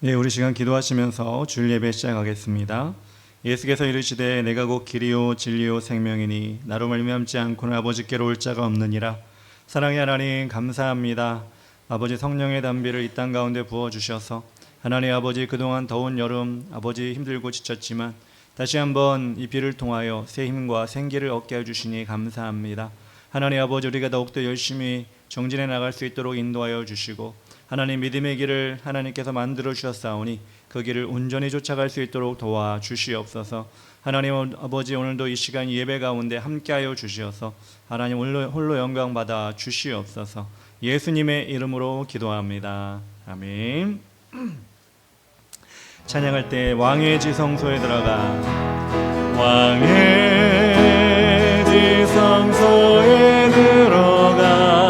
예, 우리 시간 기도하시면서 주일 예배 시작하겠습니다. 예수께서 이르시되 내가 곧 길이요 진리요 생명이니 나로 말미암지 않고는 아버지께로 올 자가 없느니라. 사랑의 하나님 감사합니다. 아버지 성령의 담비를 이 땅 가운데 부어주셔서 하나님 아버지 그동안 더운 여름 아버지 힘들고 지쳤지만 다시 한번 이 비를 통하여 새 힘과 생기를 얻게 해주시니 감사합니다. 하나님 아버지 우리가 더욱더 열심히 정진해 나갈 수 있도록 인도하여 주시고 하나님 믿음의 길을 하나님께서 만들어 주셨사오니 그 길을 온전히 쫓아갈 수 있도록 도와주시옵소서. 하나님 아버지 오늘도 이 시간 예배 가운데 함께하여 주시어서 하나님 홀로 영광 받아 주시옵소서. 예수님의 이름으로 기도합니다. 아멘. 찬양할 때 왕의 지성소에 들어가 왕의 지성소에 들어가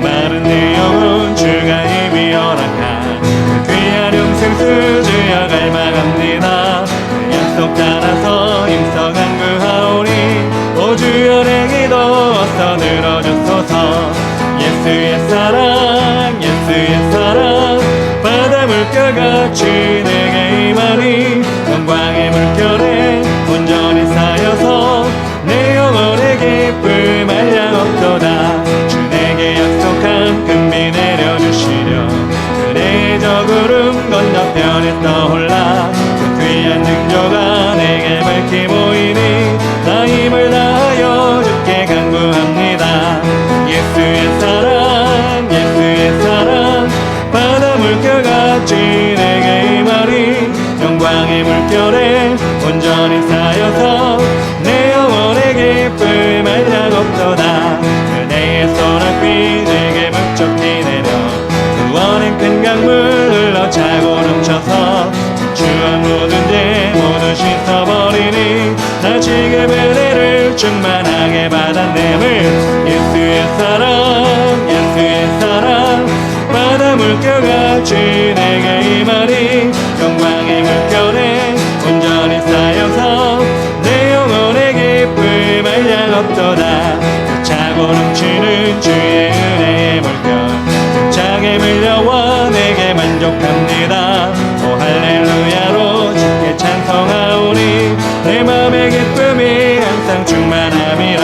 목마른 내 영혼 주가 이미 허락한 그 귀한 영생수 주여 갈망합니다. 그 약속 따라서 힘써 간구하오니 오 주여 내 기도 어서 들어주소서. 예수의 사랑 예수의 사랑 바다 물결같이 내게 임하니 영광의 물결에 온전히 쌓여서 내 영혼의 기쁨 한량없도다. 주 내게 약속한 금비 내려주시려 그대의 저 구름 건너편에 떠올라 그 귀한 능조가 내게 밝히 보이니 나 힘을 다하여 주께 간구합니다. 예수의 사랑 바다 물결같이 내게 임하니 영광의 물결에 온전히 쌓여서 내 영혼의 기쁨 한량없도다. 그대의 소낙비 내게 묵적히 내려 구원의 큰 강물 흘러차고 넘쳐서 주한 모든 죄 모두 씻어버리니 나 지금 은혜를 충만하게 받았네물. 예수의 사랑 바다 물결같이 내게 임하니 영광의 물결에 온전히 쌓여서 내 영혼의 기쁨 한량없도다. 차고 넘치는 주의 은혜의 물결 힘차게 밀려와 내게 만족 만족합니다. 오 할렐루야로 주께 찬송하오니 내 맘의 기쁨이 항상 충만함이라.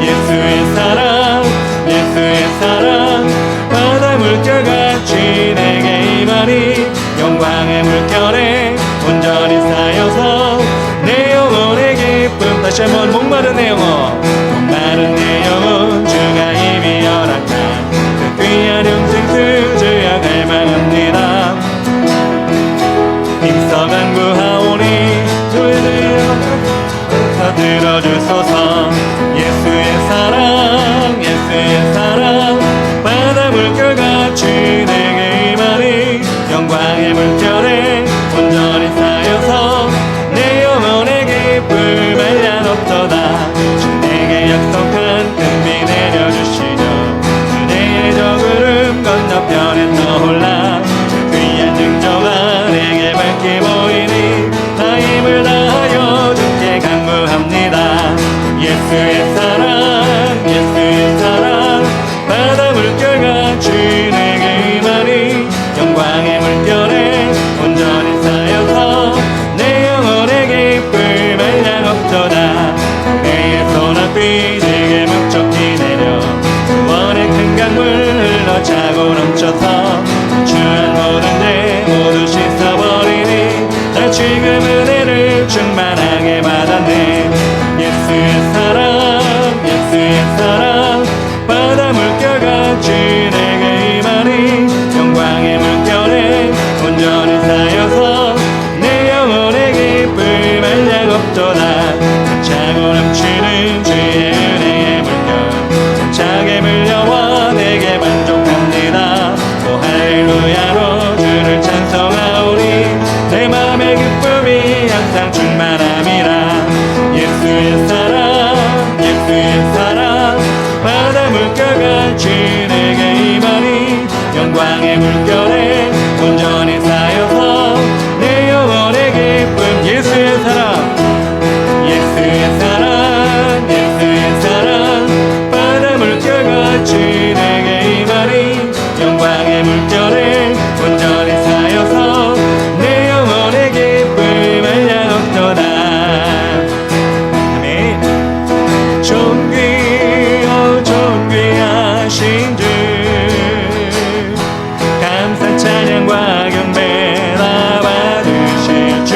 예수의 사랑 예수의 사랑 바다 물결같이 내게 임하니 영광의 물결에 온전히 쌓여서 내 영혼의 기쁨. 다시 한번 목마른 내 영혼 목마른 내 영혼 주가 이미 허락한 그 귀한 영생수 주여 갈망합니다. 힘써 간구하오니 주의 더 들어주소서. 예수의 사랑 예수의 사랑 바다 물결같이 내게 임하니 영광의 물결에 온전히 쌓여서 내 영혼의 기쁨 한량없도다. 주 내게 약속한 큰 비 내려주시죠. 그대의 저 구름 건너편에 떠올라 그 귀한 증조가 내게 밝히 보이니 나 힘을 다하여 주께 간구합니다. 예수의 사랑 예수의 사랑 바다 물결같이 내게 임하니 영광의 물결에 온전히 쌓여서 내 영혼의 기쁨 한량없도다. 내의 손앞이 내게 목적히 내려 구원의 큰 강물 흘러 차고 넘쳐서 주한 모든 죄 모두 씻어버리니 나 지금 은혜를 충만하게 받았네. 예수의 사랑 예수의 사랑 바다 물결같이 내게 임하니 영광의 물결에 온전히 쌓여서 내 영혼의 기쁨 한량없도다. 차고 넘치는 주의 은혜의 물결 차게 물려와 내게 만족합니다. 오 할렐루야로 주를 찬송하오니 내 맘의 기쁨이 항상 충만함이라. 예수의 사랑 예수의 사랑 바다 물결같이 내게 임하니 영광의 물결에 온전히 쌓여서 내 영혼의 기쁨. 예수의 사랑 예수의 사랑 예수의 사랑 바다 물결같이 내게 임하니 영광의 물결에 온전히 쌓여서 내 영혼의 기쁨 한량없도다. 아멘. 존귀하신 주 감사 찬양과 경배 다 받으실 주님.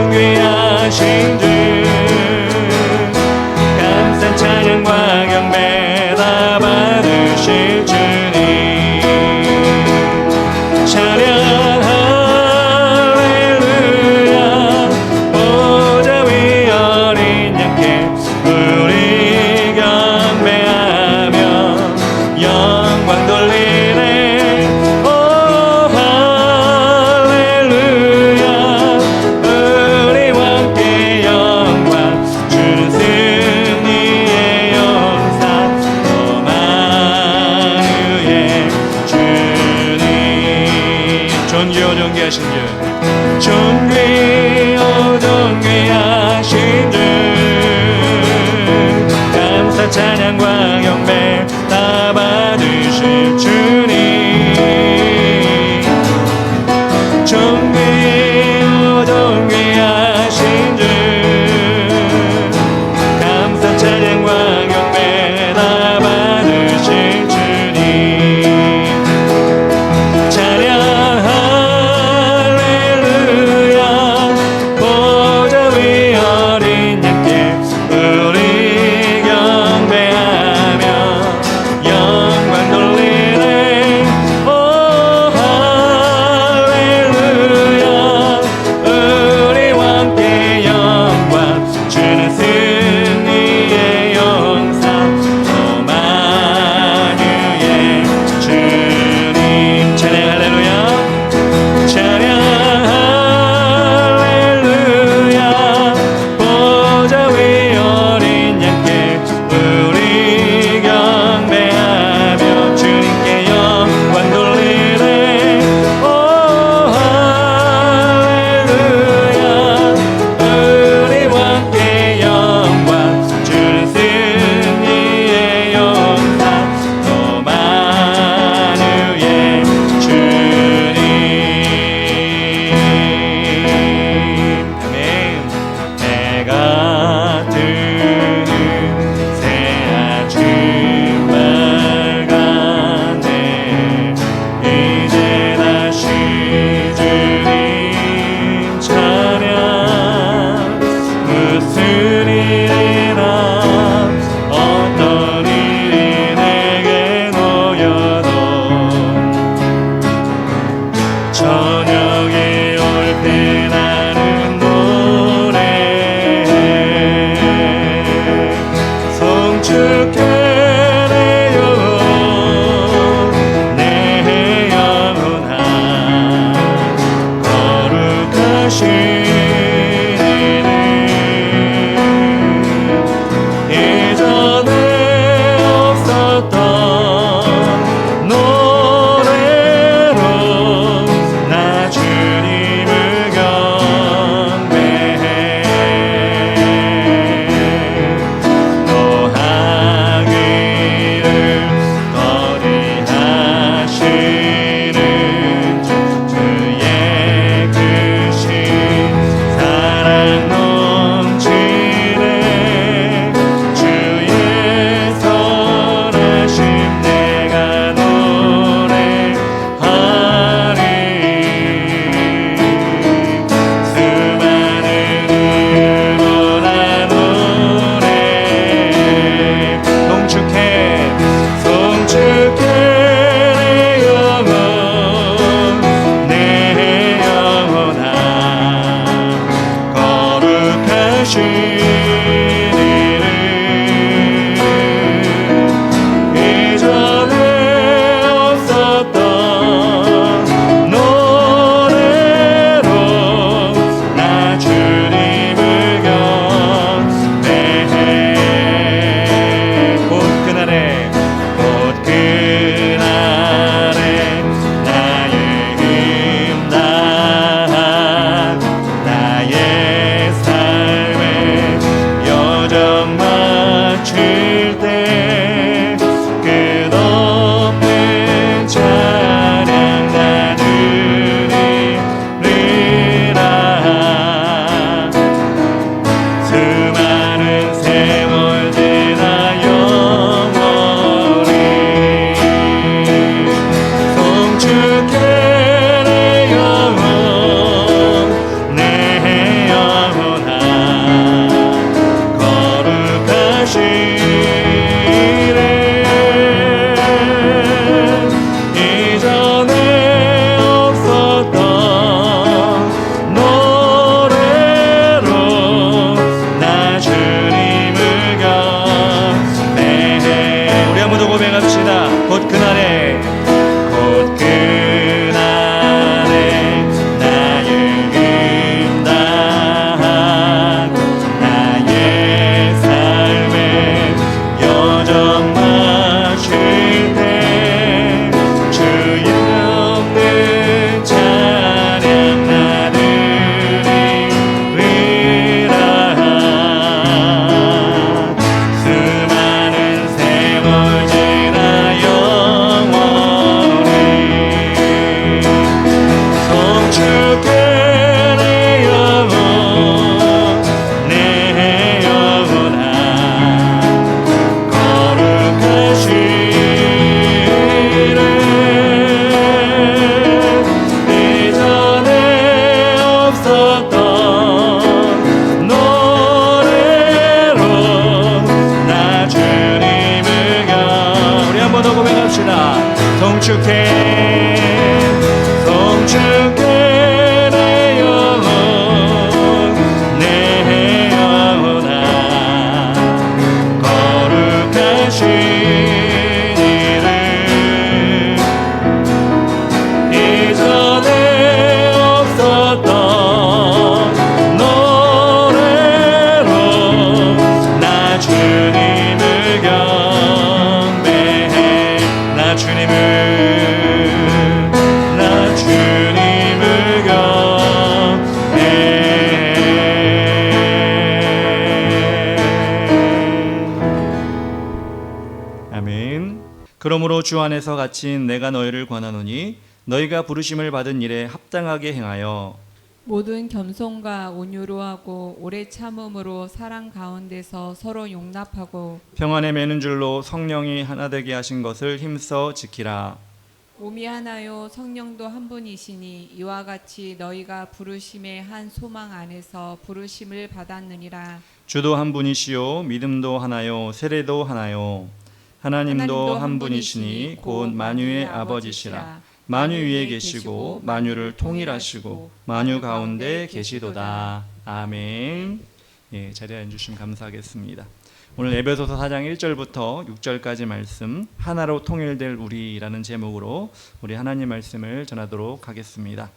존귀하신 주 감사 찬양과 경배 다 받으실 주님. 찬양 할렐루야 보좌 위 어린 양께 우리 경배하며 영광 돌리네. 오 할렐루야 우리와 함께 영광 주는 승리의 용사 더 많은 더 고백합시다. 송축해 송축해 내 영혼 내 영혼아 거룩하신 이름 이전에 없었던 노래로 나 주님을 경배해 나 주님을 그러므로 주 안에서 갇힌 내가 너희를 권하노니 너희가 부르심을 받은 일에 합당하게 행하여 모든 겸손과 온유로 하고 오래 참음으로 사랑 가운데서 서로 용납하고 평안에 매는 줄로 성령이 하나 되게 하신 것을 힘써 지키라. 몸이 하나요 성령도 한 분이시니 이와 같이 너희가 부르심의 한 소망 안에서 부르심을 받았느니라. 주도 한 분이시요 믿음도 하나요 세례도 하나요 하나님도 한 분이시니 곧 만유의 아버지시라. 만유 위에 계시고 만유를 통일하시고 만유 가운데 계시도다. 아멘. 예, 자리에 앉으시면 감사하겠습니다. 오늘 에베소서 4장 1절부터 6절까지 말씀 하나로 통일될 우리라는 제목으로 우리 하나님 말씀을 전하도록 하겠습니다.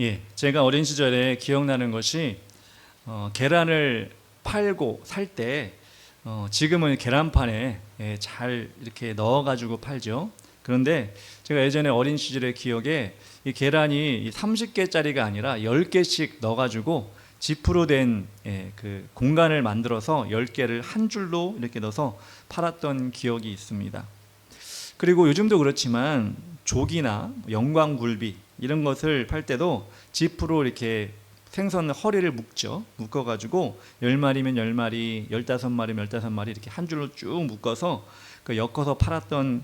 예, 제가 어린 시절에 기억나는 것이 계란을 팔고 살 때 지금은 계란판에 잘 이렇게 넣어가지고 팔죠. 그런데 제가 예전에 어린 시절의 기억에 이 계란이 30개짜리가 아니라 10개씩 넣어가지고 지프로 된 그 공간을 만들어서 10개를 한 줄로 이렇게 넣어서 팔았던 기억이 있습니다. 그리고 요즘도 그렇지만 조기나 영광굴비 이런 것을 팔 때도 지프로 이렇게 생선 허리를 묶어가지고 10마리면 10마리, 15마리면 15마리 이렇게 한 줄로 쭉 묶어서 엮어서 팔았던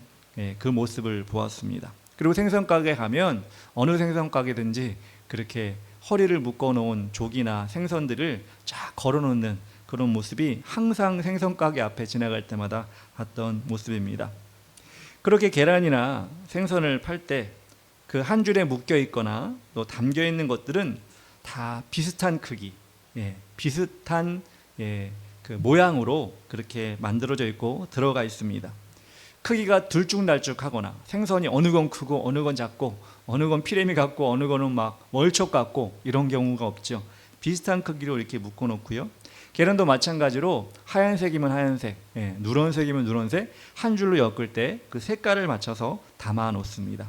그 모습을 보았습니다. 그리고 생선 가게 가면 어느 생선 가게든지 그렇게 허리를 묶어놓은 조기나 생선들을 쫙 걸어놓는 그런 모습이 항상 생선 가게 앞에 지나갈 때마다 봤던 모습입니다. 그렇게 계란이나 생선을 팔 때 그 한 줄에 묶여 있거나 또 담겨 있는 것들은 다 비슷한 크기, 비슷한 그 모양으로 그렇게 만들어져 있고 들어가 있습니다. 크기가 들쭉날쭉하거나 생선이 어느 건 크고 어느 건 작고 어느 건 피레미 같고 어느 거는 막 월척 같고 이런 경우가 없죠. 비슷한 크기로 이렇게 묶어놓고요. 계란도 마찬가지로 하얀색이면 하얀색, 누런색이면 누런색 한 줄로 엮을 때 그 색깔을 맞춰서 담아 놓습니다.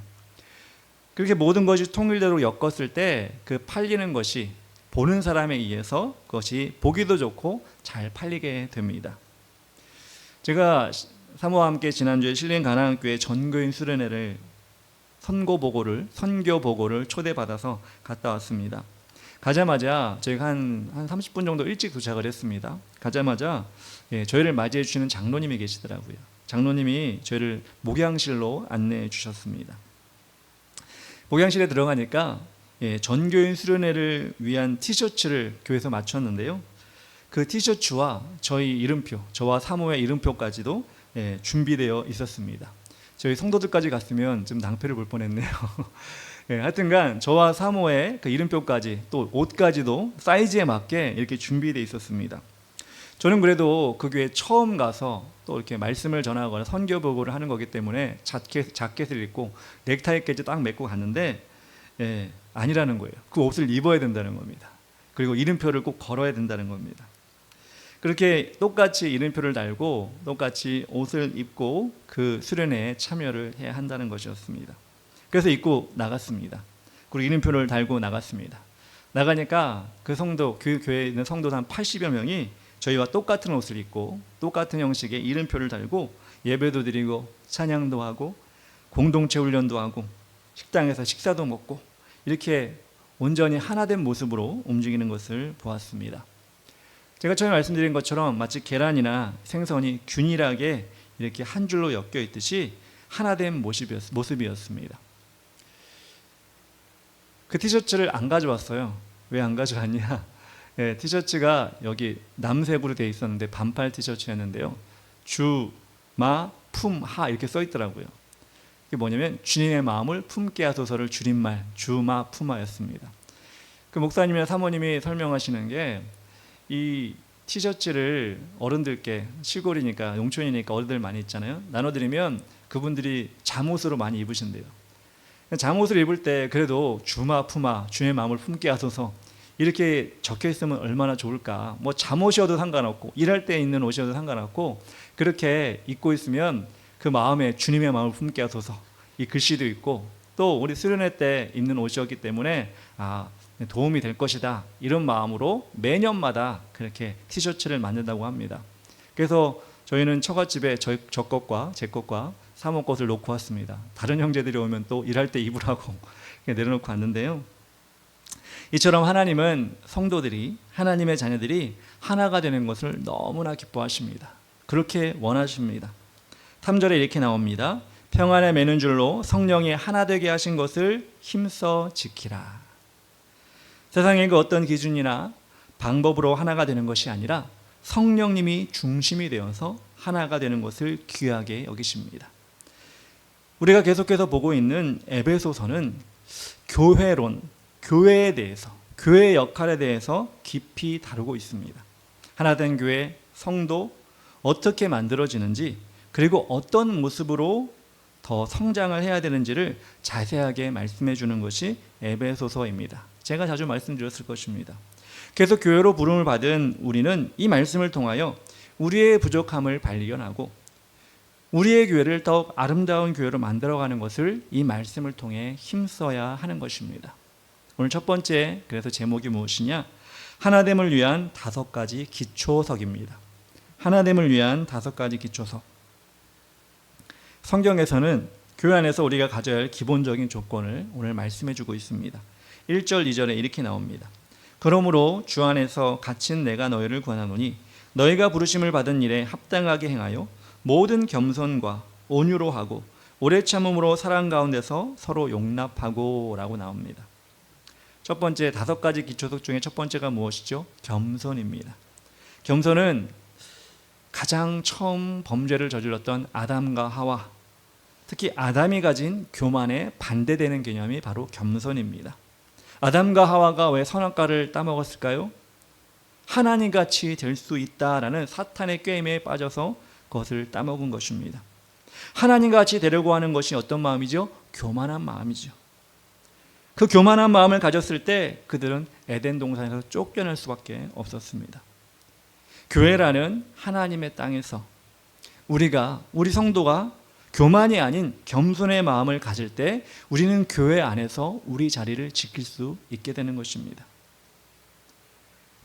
그렇게 모든 것이 통일대로 엮었을 때 그 팔리는 것이 보는 사람에 의해서 그것이 보기도 좋고 잘 팔리게 됩니다. 제가 사모와 함께 지난주에 신림 가나안교회 전교인 수련회를 선교 보고를 초대받아서 갔다 왔습니다. 가자마자 저희가 한 30분 정도 일찍 도착을 했습니다. 가자마자 저희를 맞이해 주시는 장로님이 계시더라고요. 장로님이 저희를 목양실로 안내해 주셨습니다. 목양실에 들어가니까 전교인 수련회를 위한 티셔츠를 교회에서 맞췄는데요. 그 티셔츠와 저희 이름표, 저와 사모의 이름표까지도 준비되어 있었습니다. 저희 성도들까지 갔으면 좀 낭패를 볼 뻔했네요. 하여튼간 저와 사모의 그 이름표까지 또 옷까지도 사이즈에 맞게 이렇게 준비되어 있었습니다. 저는 그래도 그 교회 처음 가서 또 이렇게 말씀을 전하거나 선교 보고를 하는 거기 때문에 자켓을 입고 넥타이까지 딱 메고 갔는데 아니라는 거예요. 그 옷을 입어야 된다는 겁니다. 그리고 이름표를 꼭 걸어야 된다는 겁니다. 그렇게 똑같이 이름표를 달고 똑같이 옷을 입고 그 수련회에 참여를 해야 한다는 것이었습니다. 그래서 입고 나갔습니다. 그리고 이름표를 달고 나갔습니다. 나가니까 그 교회에 있는 성도 한 80여 명이 저희와 똑같은 옷을 입고 똑같은 형식의 이름표를 달고 예배도 드리고 찬양도 하고 공동체 훈련도 하고 식당에서 식사도 먹고 이렇게 온전히 하나된 모습으로 움직이는 것을 보았습니다. 제가 처음에 말씀드린 것처럼 마치 계란이나 생선이 균일하게 이렇게 한 줄로 엮여 있듯이 하나된 모습이었습니다. 그 티셔츠를 안 가져왔어요. 왜 안 가져왔냐? 티셔츠가 여기 남색으로 되어 있었는데 반팔 티셔츠였는데요. 주, 마, 품하 이렇게 써 있더라고요. 이게 뭐냐면 주님의 마음을 품게 하소서를 줄임말 주마 품하였습니다. 그 목사님이나 사모님이 설명하시는 게 이 티셔츠를 어른들께 시골이니까 농촌이니까 어른들 많이 있잖아요. 나눠드리면 그분들이 잠옷으로 많이 입으신대요. 잠옷을 입을 때 그래도 주마 품하 주의 마음을 품게 하소서 이렇게 적혀 있으면 얼마나 좋을까. 뭐 잠옷이어도 상관없고 일할 때 입는 옷이어도 상관없고 그렇게 입고 있으면 그 마음에 주님의 마음을 품게 하소서 이 글씨도 있고 또 우리 수련회 때 입는 옷이었기 때문에 도움이 될 것이다 이런 마음으로 매년마다 그렇게 티셔츠를 만든다고 합니다. 그래서 저희는 처갓집에 저 것과 제 것과 사모 것을 놓고 왔습니다. 다른 형제들이 오면 또 일할 때 입으라고 내려놓고 왔는데요. 이처럼 하나님은 성도들이 하나님의 자녀들이 하나가 되는 것을 너무나 기뻐하십니다. 그렇게 원하십니다. 3절에 이렇게 나옵니다. 평안에 매는 줄로 성령이 하나 되게 하신 것을 힘써 지키라. 세상의 그 어떤 기준이나 방법으로 하나가 되는 것이 아니라 성령님이 중심이 되어서 하나가 되는 것을 귀하게 여기십니다. 우리가 계속해서 보고 있는 에베소서는 교회론, 교회에 대해서, 교회의 역할에 대해서 깊이 다루고 있습니다. 하나된 교회, 성도 어떻게 만들어지는지 그리고 어떤 모습으로 더 성장을 해야 되는지를 자세하게 말씀해 주는 것이 에베소서입니다. 제가 자주 말씀드렸을 것입니다. 계속 교회로 부름을 받은 우리는 이 말씀을 통하여 우리의 부족함을 발견하고 우리의 교회를 더욱 아름다운 교회로 만들어가는 것을 이 말씀을 통해 힘써야 하는 것입니다. 오늘 첫 번째 그래서 제목이 무엇이냐? 하나됨을 위한 5가지 기초석입니다. 하나됨을 위한 5가지 기초석. 성경에서는 교회 안에서 우리가 가져야 할 기본적인 조건을 오늘 말씀해 주고 있습니다. 1절 2절에 이렇게 나옵니다. 그러므로 주 안에서 갇힌 내가 너희를 권하노니 너희가 부르심을 받은 일에 합당하게 행하여 모든 겸손과 온유로 하고 오래 참음으로 사랑 가운데서 서로 용납하고 라고 나옵니다. 첫 번째 5가지 기초석 중에 첫 번째가 무엇이죠? 겸손입니다. 겸손은 가장 처음 범죄를 저질렀던 아담과 하와, 특히 아담이 가진 교만에 반대되는 개념이 바로 겸손입니다. 아담과 하와가 왜 선악과를 따먹었을까요? 하나님같이 될 수 있다라는 사탄의 꾀임에 빠져서 그것을 따먹은 것입니다. 하나님같이 되려고 하는 것이 어떤 마음이죠? 교만한 마음이죠. 그 교만한 마음을 가졌을 때 그들은 에덴 동산에서 쫓겨날 수밖에 없었습니다. 교회라는 하나님의 땅에서 우리 성도가 교만이 아닌 겸손의 마음을 가질 때 우리는 교회 안에서 우리 자리를 지킬 수 있게 되는 것입니다.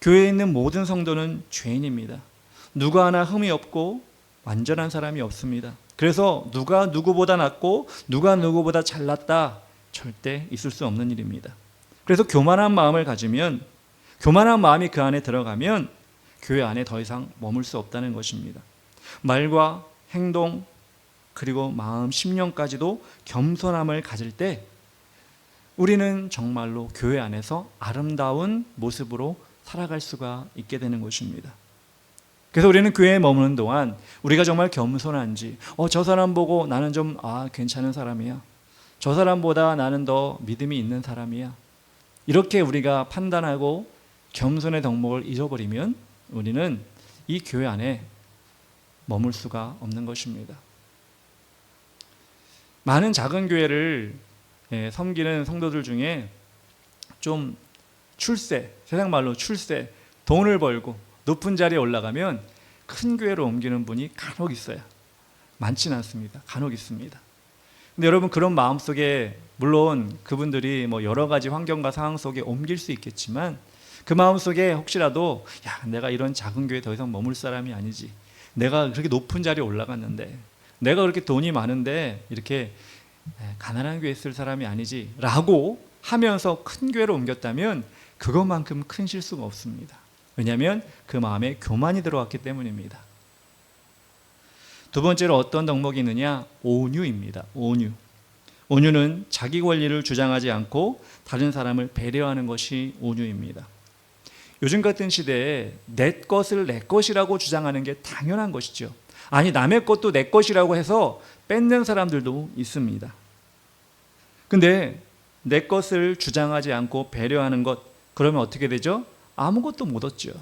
교회에 있는 모든 성도는 죄인입니다. 누가 하나 흠이 없고 완전한 사람이 없습니다. 그래서 누가 누구보다 낫고 누가 누구보다 잘났다 절대 있을 수 없는 일입니다. 그래서 교만한 마음을 가지면, 교만한 마음이 그 안에 들어가면 교회 안에 더 이상 머물 수 없다는 것입니다. 말과 행동 그리고 마음, 심령까지도 겸손함을 가질 때 우리는 정말로 교회 안에서 아름다운 모습으로 살아갈 수가 있게 되는 것입니다. 그래서 우리는 교회에 머무는 동안 우리가 정말 겸손한지, 저 사람 보고 나는 좀 괜찮은 사람이야, 저 사람보다 나는 더 믿음이 있는 사람이야, 이렇게 우리가 판단하고 겸손의 덕목을 잊어버리면 우리는 이 교회 안에 머물 수가 없는 것입니다. 많은 작은 교회를 섬기는 성도들 중에 좀 세상 말로 출세, 돈을 벌고 높은 자리에 올라가면 큰 교회로 옮기는 분이 간혹 있어요. 많지는 않습니다. 간혹 있습니다. 근데 여러분, 그런 마음속에 물론 그분들이 여러 가지 환경과 상황 속에 옮길 수 있겠지만 그 마음속에 혹시라도 내가 이런 작은 교회에 더 이상 머물 사람이 아니지, 내가 그렇게 높은 자리에 올라갔는데, 내가 그렇게 돈이 많은데 이렇게 가난한 교회에 있을 사람이 아니지 라고 하면서 큰 교회로 옮겼다면 그것만큼 큰 실수가 없습니다. 왜냐하면 그 마음에 교만이 들어왔기 때문입니다. 두 번째로 어떤 덕목이 있느냐? 온유입니다. 온유는 자기 권리를 주장하지 않고 다른 사람을 배려하는 것이 온유입니다. 요즘 같은 시대에 내 것을 내 것이라고 주장하는 게 당연한 것이죠. 아니 남의 것도 내 것이라고 해서 뺏는 사람들도 있습니다. 근데 내 것을 주장하지 않고 배려하는 것, 그러면 어떻게 되죠? 아무것도 못 얻죠.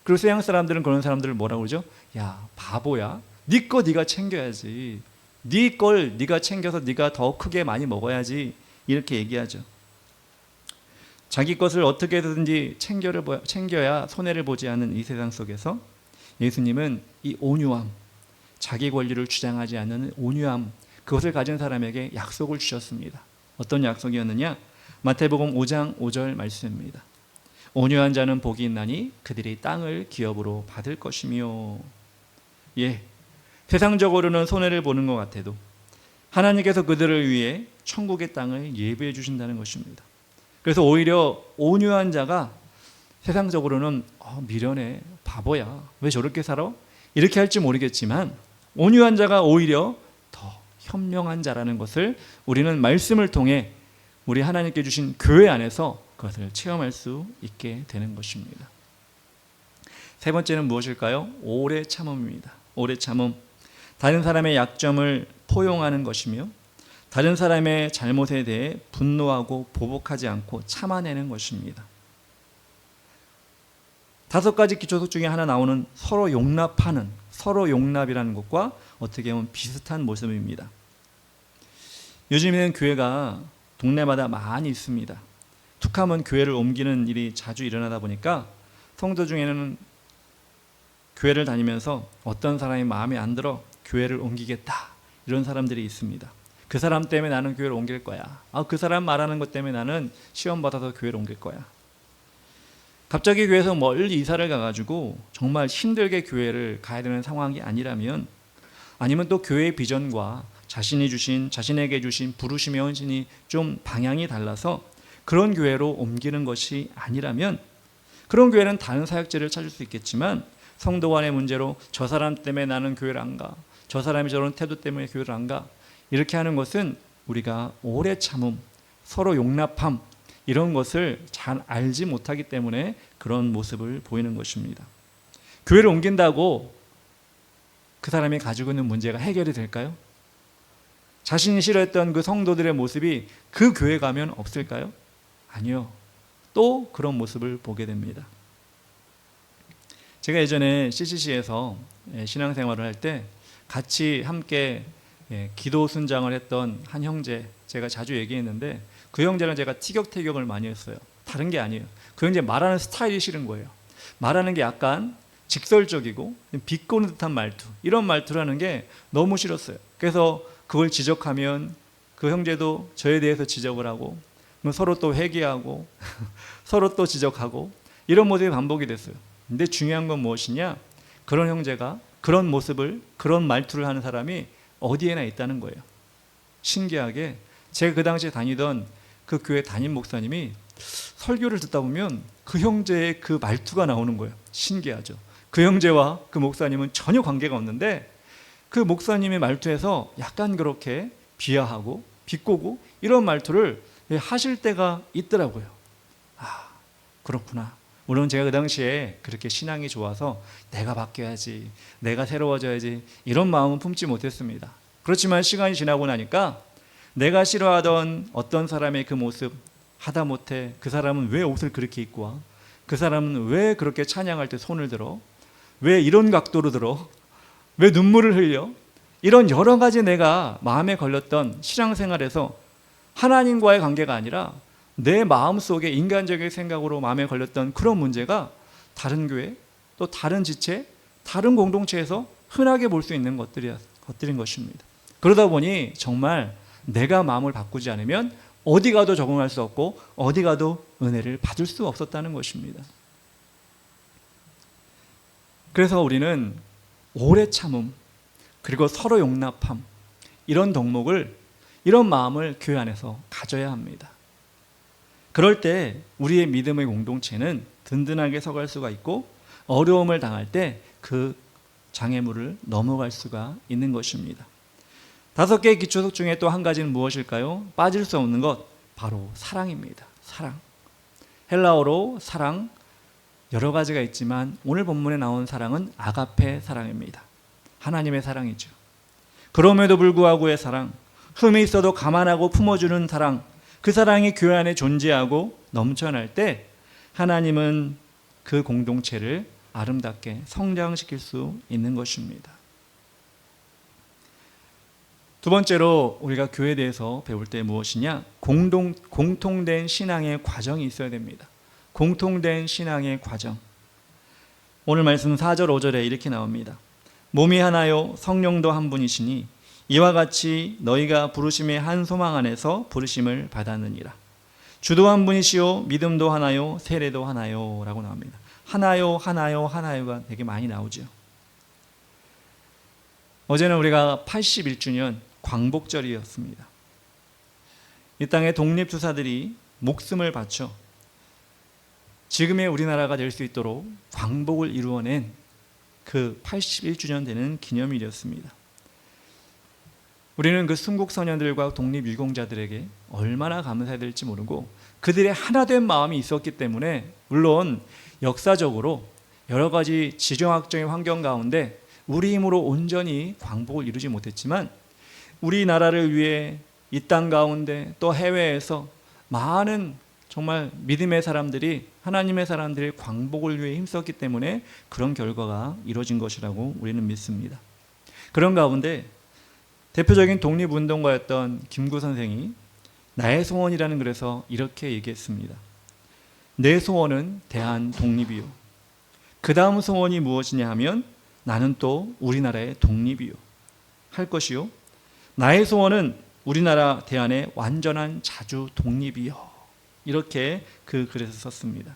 그리고 서양 사람들은 그런 사람들을 뭐라고 그러죠? 야 바보야, 네 거 네가 챙겨야지, 네 걸 네가 챙겨서 네가 더 크게 많이 먹어야지, 이렇게 얘기하죠. 자기 것을 어떻게든지 챙겨야 손해를 보지 않는 이 세상 속에서 예수님은 이 온유함, 자기 권리를 주장하지 않는 온유함, 그것을 가진 사람에게 약속을 주셨습니다. 어떤 약속이었느냐? 마태복음 5장 5절 말씀입니다. 온유한 자는 복이 있나니 그들이 땅을 기업으로 받을 것이며. 예, 세상적으로는 손해를 보는 것 같아도 하나님께서 그들을 위해 천국의 땅을 예비해 주신다는 것입니다. 그래서 오히려 온유한 자가 세상적으로는 미련해, 바보야, 왜 저렇게 살아? 이렇게 할지 모르겠지만 온유한 자가 오히려 더 현명한 자라는 것을 우리는 말씀을 통해 우리 하나님께 주신 교회 안에서 그것을 체험할 수 있게 되는 것입니다. 세 번째는 무엇일까요? 오래 참음입니다. 오래 참음. 다른 사람의 약점을 포용하는 것이며 다른 사람의 잘못에 대해 분노하고 보복하지 않고 참아내는 것입니다. 5가지 기초석 중에 하나 나오는 서로 용납하는, 서로 용납이라는 것과 어떻게 보면 비슷한 모습입니다. 요즘에는 교회가 동네마다 많이 있습니다. 툭하면 교회를 옮기는 일이 자주 일어나다 보니까 성도 중에는 교회를 다니면서 어떤 사람이 마음에 안 들어 교회를 옮기겠다, 이런 사람들이 있습니다. 그 사람 때문에 나는 교회를 옮길 거야. 그 사람 말하는 것 때문에 나는 시험 받아서 교회를 옮길 거야. 갑자기 교회에서 멀리 이사를 가가지고 정말 힘들게 교회를 가야 되는 상황이 아니라면, 아니면 또 교회의 비전과 자신에게 주신 부르심의 헌신이 좀 방향이 달라서 그런 교회로 옮기는 것이 아니라면, 그런 교회는 다른 사역지를 찾을 수 있겠지만 성도 간의 문제로 저 사람 때문에 나는 교회를 안 가, 저 사람이 저런 태도 때문에 교회를 안 가, 이렇게 하는 것은 우리가 오래 참음, 서로 용납함, 이런 것을 잘 알지 못하기 때문에 그런 모습을 보이는 것입니다. 교회를 옮긴다고 그 사람이 가지고 있는 문제가 해결이 될까요? 자신이 싫어했던 그 성도들의 모습이 그 교회 가면 없을까요? 아니요. 또 그런 모습을 보게 됩니다. 제가 예전에 CCC에서 신앙생활을 할 때 같이 함께 기도 순장을 했던 한 형제, 제가 자주 얘기했는데 그 형제는 제가 티격태격을 많이 했어요. 다른 게 아니에요. 그 형제 말하는 스타일이 싫은 거예요. 말하는 게 약간 직설적이고 비꼬는 듯한 말투, 이런 말투를 하는 게 너무 싫었어요. 그래서 그걸 지적하면 그 형제도 저에 대해서 지적을 하고 서로 또 회개하고 서로 또 지적하고, 이런 모습이 반복이 됐어요. 근데 중요한 건 무엇이냐? 그런 형제가, 그런 모습을, 그런 말투를 하는 사람이 어디에나 있다는 거예요. 신기하게 제가 그 당시에 다니던 그 교회 담임 목사님이 설교를 듣다 보면 그 형제의 그 말투가 나오는 거예요. 신기하죠. 그 형제와 그 목사님은 전혀 관계가 없는데 그 목사님의 말투에서 약간 그렇게 비하하고 비꼬고 이런 말투를 하실 때가 있더라고요. 그렇구나. 물론 제가 그 당시에 그렇게 신앙이 좋아서 내가 바뀌어야지, 내가 새로워져야지, 이런 마음은 품지 못했습니다. 그렇지만 시간이 지나고 나니까 내가 싫어하던 어떤 사람의 그 모습, 하다못해 그 사람은 왜 옷을 그렇게 입고 와? 그 사람은 왜 그렇게 찬양할 때 손을 들어? 왜 이런 각도로 들어? 왜 눈물을 흘려? 이런 여러 가지 내가 마음에 걸렸던 신앙생활에서 하나님과의 관계가 아니라 내 마음속에 인간적인 생각으로 마음에 걸렸던 그런 문제가 다른 교회, 또 다른 지체, 다른 공동체에서 흔하게 볼 수 있는 것들인 것입니다. 그러다 보니 정말 내가 마음을 바꾸지 않으면 어디 가도 적응할 수 없고 어디 가도 은혜를 받을 수 없었다는 것입니다. 그래서 우리는 오래 참음, 그리고 서로 용납함, 이런 덕목을, 이런 마음을 교회 안에서 가져야 합니다. 그럴 때 우리의 믿음의 공동체는 든든하게 서갈 수가 있고 어려움을 당할 때 그 장애물을 넘어갈 수가 있는 것입니다. 5개의 기초석 중에 또 한 가지는 무엇일까요? 빠질 수 없는 것, 바로 사랑입니다. 사랑. 헬라어로 사랑, 여러 가지가 있지만 오늘 본문에 나온 사랑은 아가페 사랑입니다. 하나님의 사랑이죠. 그럼에도 불구하고의 사랑, 흠이 있어도 감안하고 품어주는 사랑, 그 사랑이 교회 안에 존재하고 넘쳐날 때 하나님은 그 공동체를 아름답게 성장시킬 수 있는 것입니다. 두 번째로 우리가 교회에 대해서 배울 때 무엇이냐? 공통된 신앙의 과정이 있어야 됩니다. 공통된 신앙의 과정. 오늘 말씀 4절 5절에 이렇게 나옵니다. 몸이 하나요 성령도 한 분이시니 이와 같이 너희가 부르심의 한 소망 안에서 부르심을 받았느니라. 주도 한 분이시요 믿음도 하나요 세례도 하나요 라고 나옵니다. 하나요 하나요 하나요가 되게 많이 나오죠. 어제는 우리가 81주년 광복절이었습니다. 이 땅의 독립투사들이 목숨을 바쳐 지금의 우리나라가 될 수 있도록 광복을 이루어낸 그 81주년 되는 기념일이었습니다. 우리는 그 순국 선현들과 독립유공자들에게 얼마나 감사해야 될지 모르고 그들의 하나된 마음이 있었기 때문에 물론 역사적으로 여러 가지 지정학적인 환경 가운데 우리 힘으로 온전히 광복을 이루지 못했지만 우리나라를 위해 이 땅 가운데 또 해외에서 많은 정말 믿음의 사람들이 하나님의 사람들이 광복을 위해 힘썼기 때문에 그런 결과가 이루어진 것이라고 우리는 믿습니다. 그런 가운데 대표적인 독립운동가였던 김구 선생이 나의 소원이라는 글에서 이렇게 얘기했습니다. 내 소원은 대한 독립이요. 그 다음 소원이 무엇이냐 하면 나는 또 우리나라의 독립이요. 할 것이요. 나의 소원은 우리나라 대한의 완전한 자주 독립이요. 이렇게 그 글에서 썼습니다.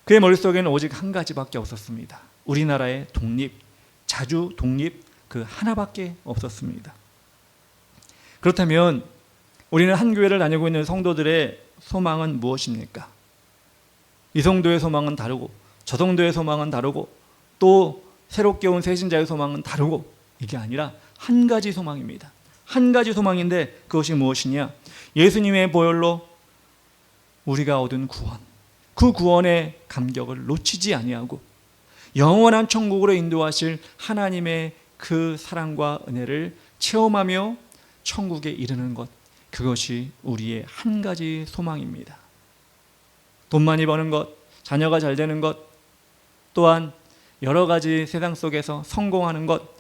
그의 머릿속에는 오직 한 가지밖에 없었습니다. 우리나라의 독립, 자주 독립 그 하나밖에 없었습니다. 그렇다면 우리는 한 교회를 다니고 있는 성도들의 소망은 무엇입니까? 이 성도의 소망은 다르고 저 성도의 소망은 다르고 또 새롭게 온 새신자의 소망은 다르고 이게 아니라 한 가지 소망입니다. 한 가지 소망인데 그것이 무엇이냐? 예수님의 보혈로 우리가 얻은 구원, 그 구원의 감격을 놓치지 아니하고 영원한 천국으로 인도하실 하나님의 그 사랑과 은혜를 체험하며 천국에 이르는 것, 그것이 우리의 한 가지 소망입니다. 돈 많이 버는 것, 자녀가 잘 되는 것, 또한 여러 가지 세상 속에서 성공하는 것,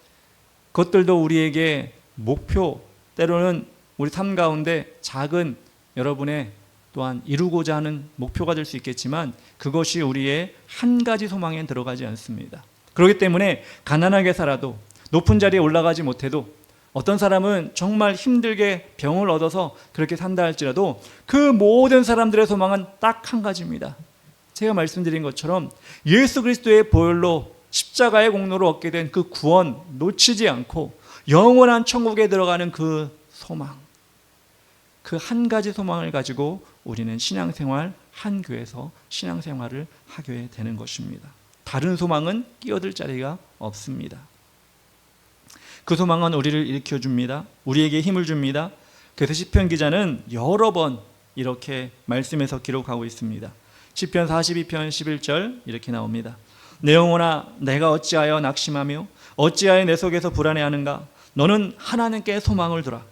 그것들도 우리에게 목표, 때로는 우리 삶 가운데 작은 여러분의 또한 이루고자 하는 목표가 될 수 있겠지만 그것이 우리의 한 가지 소망에 들어가지 않습니다. 그렇기 때문에 가난하게 살아도 높은 자리에 올라가지 못해도 어떤 사람은 정말 힘들게 병을 얻어서 그렇게 산다 할지라도 그 모든 사람들의 소망은 딱 한 가지입니다. 제가 말씀드린 것처럼 예수 그리스도의 보혈로 십자가의 공로로 얻게 된 그 구원 놓치지 않고 영원한 천국에 들어가는 그 소망, 그 한 가지 소망을 가지고 우리는 신앙생활, 한 교회에서 신앙생활을 하게 되는 것입니다. 다른 소망은 끼어들 자리가 없습니다. 그 소망은 우리를 일으켜줍니다. 우리에게 힘을 줍니다. 그래서 시편 기자는 여러 번 이렇게 말씀에서 기록하고 있습니다. 시편 42편 11절 이렇게 나옵니다. 내 영혼아 내가 어찌하여 낙심하며 어찌하여 내 속에서 불안해하는가? 너는 하나님께 소망을 두라.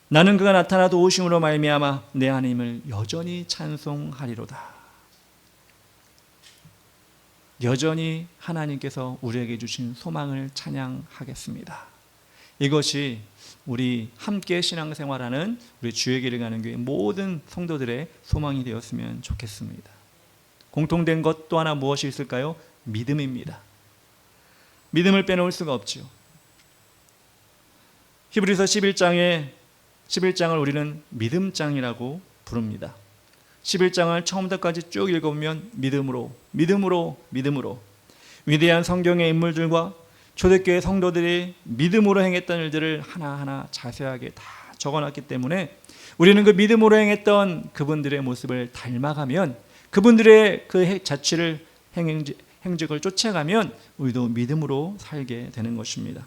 나는 그가 나타나 도우심으로 말미암아 내 하나님을 여전히 찬송하리로다. 여전히 하나님께서 우리에게 주신 소망을 찬양하겠습니다. 이것이 우리 함께 신앙생활하는 우리 주의 길을 가는 교회 모든 성도들의 소망이 되었으면 좋겠습니다. 공통된 것 또 하나 무엇이 있을까요? 믿음입니다. 믿음을 빼놓을 수가 없죠. 히브리서 11장을 우리는 믿음장이라고 부릅니다. 11장을 처음부터까지 쭉 읽어보면 믿음으로 위대한 성경의 인물들과 초대교회 성도들이 믿음으로 행했던 일들을 하나하나 자세하게 다 적어놨기 때문에 우리는 그 믿음으로 행했던 그분들의 모습을 닮아가면 그분들의 그 자취를 행적을 쫓아가면 우리도 믿음으로 살게 되는 것입니다.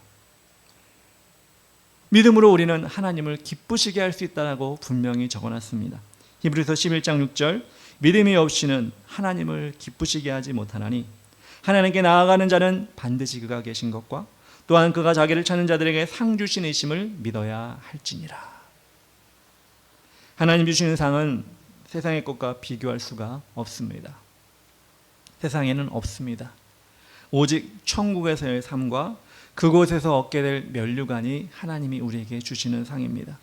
믿음으로 우리는 하나님을 기쁘시게 할 수 있다고 분명히 적어놨습니다. 히브리서 11장 6절 믿음이 없이는 하나님을 기쁘시게 하지 못하나니 하나님께 나아가는 자는 반드시 그가 계신 것과 또한 그가 자기를 찾는 자들에게 상 주신 이심을 믿어야 할지니라. 하나님 주시는 상은 세상의 것과 비교할 수가 없습니다. 세상에는 없습니다. 오직 천국에서의 삶과 그곳에서 얻게 될 면류관이 하나님이 우리에게 주시는 상입니다.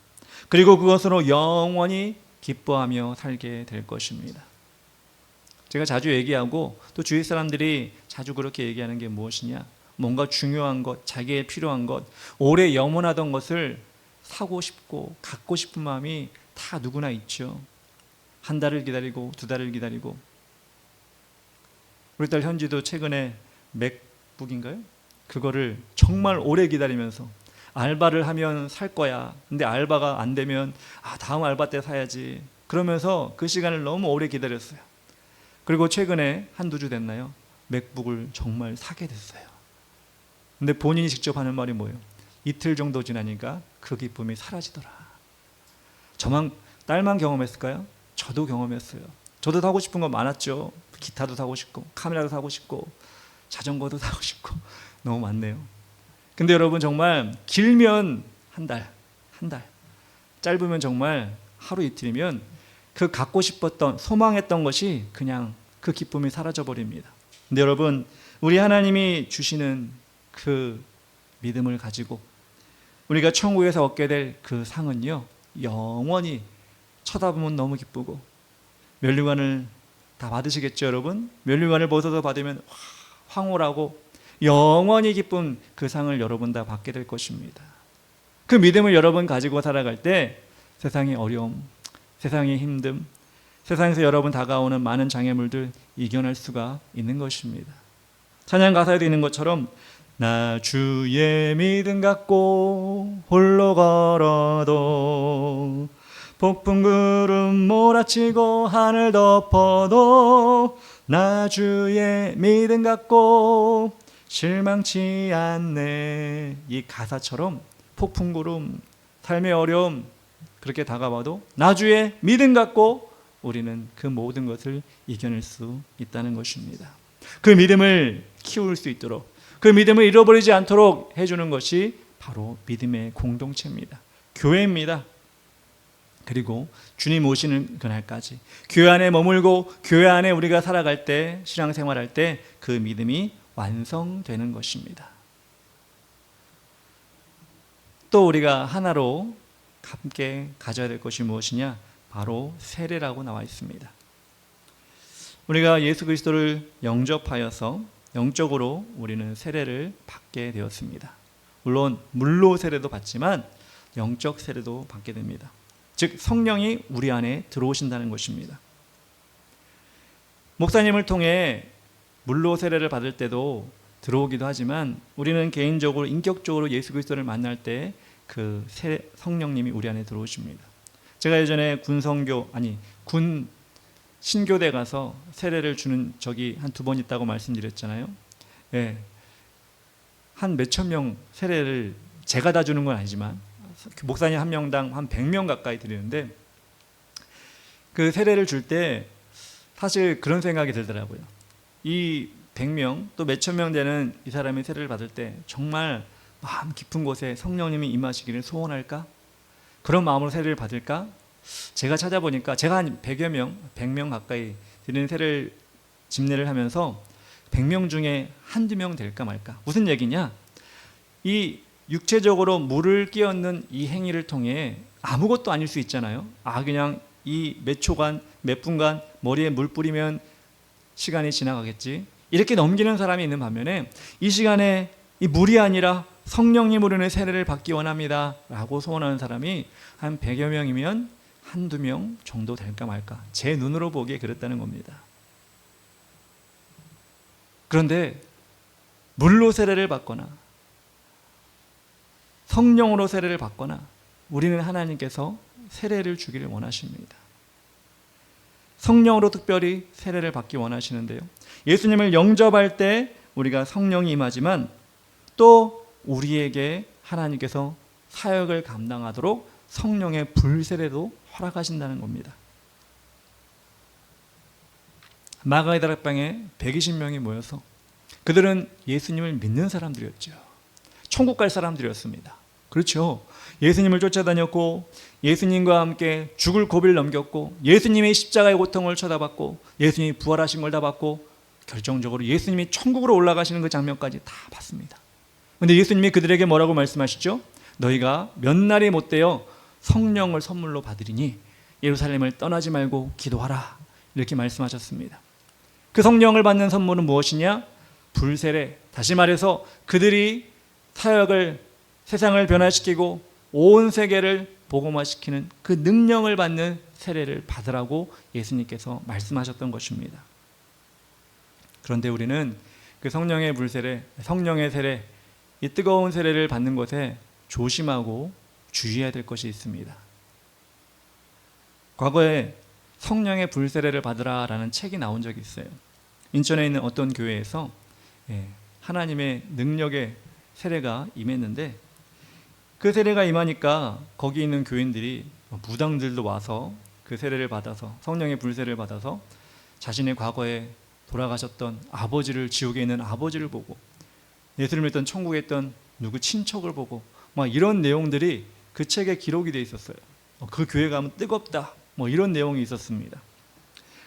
그리고 그것으로 영원히 기뻐하며 살게 될 것입니다. 제가 자주 얘기하고 또 주위 사람들이 자주 그렇게 얘기하는 게 무엇이냐, 뭔가 중요한 것, 자기의 필요한 것, 오래 염원하던 것을 사고 싶고 갖고 싶은 마음이 다 누구나 있죠. 한 달을 기다리고 두 달을 기다리고. 우리 딸 현지도 최근에 맥북인가요? 그거를 정말 오래 기다리면서 알바를 하면 살 거야. 근데 알바가 안 되면 다음 알바 때 사야지. 그러면서 그 시간을 너무 오래 기다렸어요. 그리고 최근에 한두 주 됐나요? 맥북을 정말 사게 됐어요. 근데 본인이 직접 하는 말이 뭐예요? 이틀 정도 지나니까 그 기쁨이 사라지더라. 딸만 경험했을까요? 저도 경험했어요. 저도 사고 싶은 거 많았죠. 기타도 사고 싶고 카메라도 사고 싶고 자전거도 사고 싶고 너무 많네요. 근데 여러분, 정말 길면 한 달, 짧으면 정말 하루 이틀이면 그 갖고 싶었던, 소망했던 것이 그냥 그 기쁨이 사라져 버립니다. 근데 여러분, 우리 하나님이 주시는 그 믿음을 가지고 우리가 천국에서 얻게 될 그 상은요, 영원히 쳐다보면 너무 기쁘고, 면류관을 다 받으시겠죠 여러분? 면류관을 벗어서 받으면 황홀하고 영원히 기쁜 그 상을 여러분 다 받게 될 것입니다. 그 믿음을 여러분 가지고 살아갈 때 세상의 어려움, 세상의 힘듦, 세상에서 여러분 다가오는 많은 장애물들 이겨낼 수가 있는 것입니다. 찬양 가사에도 있는 것처럼 나 주의 믿음 갖고 홀로 걸어도 폭풍 구름 몰아치고 하늘 덮어도 나 주의 믿음 갖고 실망치 않네. 이 가사처럼 폭풍 구름, 삶의 어려움 그렇게 다가와도 나 주의 믿음 갖고 우리는 그 모든 것을 이겨낼 수 있다는 것입니다. 그 믿음을 키울 수 있도록, 그 믿음을 잃어버리지 않도록 해주는 것이 바로 믿음의 공동체입니다. 교회입니다. 그리고 주님 오시는 그날까지 교회 안에 머물고 교회 안에 우리가 살아갈 때, 신앙생활할 때 그 믿음이 완성되는 것입니다. 또 우리가 하나로 함께 가져야 될 것이 무엇이냐? 바로 세례라고 나와 있습니다. 우리가 예수 그리스도를 영접하여서 영적으로 우리는 세례를 받게 되었습니다. 물론 물로 세례도 받지만 영적 세례도 받게 됩니다. 즉 성령이 우리 안에 들어오신다는 것입니다. 목사님을 통해 물로 세례를 받을 때도 들어오기도 하지만 우리는 개인적으로 인격적으로 예수 그리스도를 만날 때 그 성령님이 우리 안에 들어오십니다. 제가 예전에 군 신교대 가서 세례를 주는 적이 한 2번 있다고 말씀드렸잖아요. 예, 한 몇천 명 세례를 제가 다 주는 건 아니지만 목사님 한 명당 한 100명 가까이 드리는데, 그 세례를 줄 때 사실 그런 생각이 들더라고요. 이 100명 또 몇천 명 되는 이 사람이 세례를 받을 때 정말 마음 깊은 곳에 성령님이 임하시기를 소원할까? 그런 마음으로 세례를 받을까? 제가 찾아보니까 제가 한 100여 명, 100명 가까이 드리는 세례를 집례를 하면서 100명 중에 한두 명 될까 말까. 무슨 얘기냐? 이 육체적으로 물을 끼얹는 이 행위를 통해 아무것도 아닐 수 있잖아요. 그냥 이 몇 초간, 몇 분간 머리에 물 뿌리면 시간이 지나가겠지. 이렇게 넘기는 사람이 있는 반면에 이 시간에 이 물이 아니라 성령님으로 인해 세례를 받기 원합니다 라고 소원하는 사람이 한 100여 명이면 한두 명 정도 될까 말까. 제 눈으로 보기에 그랬다는 겁니다. 그런데 물로 세례를 받거나 성령으로 세례를 받거나 우리는 하나님께서 세례를 주기를 원하십니다. 성령으로 특별히 세례를 받기 원하시는데요, 예수님을 영접할 때 우리가 성령이 임하지만 또 우리에게 하나님께서 사역을 감당하도록 성령의 불세례도 허락하신다는 겁니다. 마가의 다락방에 120명이 모여서 그들은 예수님을 믿는 사람들이었죠. 천국 갈 사람들이었습니다. 그렇죠. 예수님을 쫓아다녔고 예수님과 함께 죽을 고비를 넘겼고 예수님의 십자가의 고통을 쳐다봤고 예수님이 부활하신 걸 다 봤고 결정적으로 예수님이 천국으로 올라가시는 그 장면까지 다 봤습니다. 그런데 예수님이 그들에게 뭐라고 말씀하시죠? 너희가 몇 날이 못되어 성령을 선물로 받으리니 예루살렘을 떠나지 말고 기도하라, 이렇게 말씀하셨습니다. 그 성령을 받는 선물은 무엇이냐? 불세례. 다시 말해서 그들이 사역을, 세상을 변화시키고 온 세계를 복음화시키는 그 능력을 받는 세례를 받으라고 예수님께서 말씀하셨던 것입니다. 그런데 우리는 그 성령의 불세례, 성령의 세례, 이 뜨거운 세례를 받는 것에 조심하고 주의해야 될 것이 있습니다. 과거에 성령의 불세례를 받으라라는 책이 나온 적이 있어요. 인천에 있는 어떤 교회에서 하나님의 능력의 세례가 임했는데, 그 세례가 임하니까 거기 있는 교인들이, 무당들도 와서 그 세례를 받아서, 성령의 불세례를 받아서 자신의 과거에 돌아가셨던 아버지를, 지옥에 있는 아버지를 보고, 예수를 믿던 천국에 있던 누구 친척을 보고, 막 이런 내용들이 그 책에 기록이 되어 있었어요. 그 교회 가면 뜨겁다, 뭐 이런 내용이 있었습니다.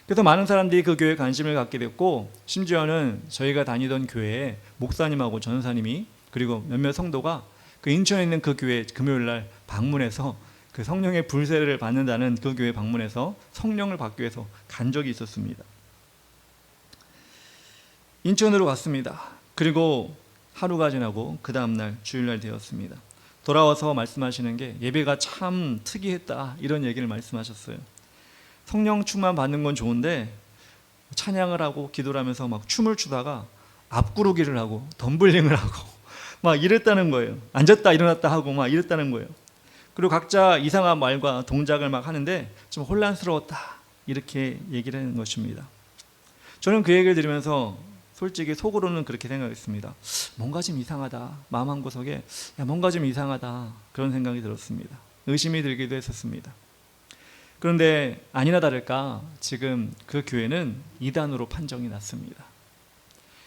그래서 많은 사람들이 그 교회에 관심을 갖게 됐고, 심지어는 저희가 다니던 교회에 목사님하고 전사님이, 그리고 몇몇 성도가 그 인천에 있는 그 교회 금요일 날 방문해서 그 성령의 불세례를 받는다는 그 교회 방문해서 성령을 받기 위해서 간 적이 있었습니다. 인천으로 갔습니다. 그리고 하루가 지나고 그 다음날 주일날 되었습니다. 돌아와서 말씀하시는 게 예배가 참 특이했다, 이런 얘기를 말씀하셨어요. 성령 충만 받는 건 좋은데 찬양을 하고 기도를 하면서 막 춤을 추다가 앞구르기를 하고 덤블링을 하고 막 이랬다는 거예요. 앉았다 일어났다 하고 막 이랬다는 거예요. 그리고 각자 이상한 말과 동작을 막 하는데 좀 혼란스러웠다, 이렇게 얘기를 하는 것입니다. 저는 그 얘기를 들으면서 솔직히 속으로는 그렇게 생각했습니다. 뭔가 좀 이상하다, 마음 한구석에 뭔가 좀 이상하다, 그런 생각이 들었습니다. 의심이 들기도 했었습니다. 그런데 아니나 다를까 지금 그 교회는 이단으로 판정이 났습니다.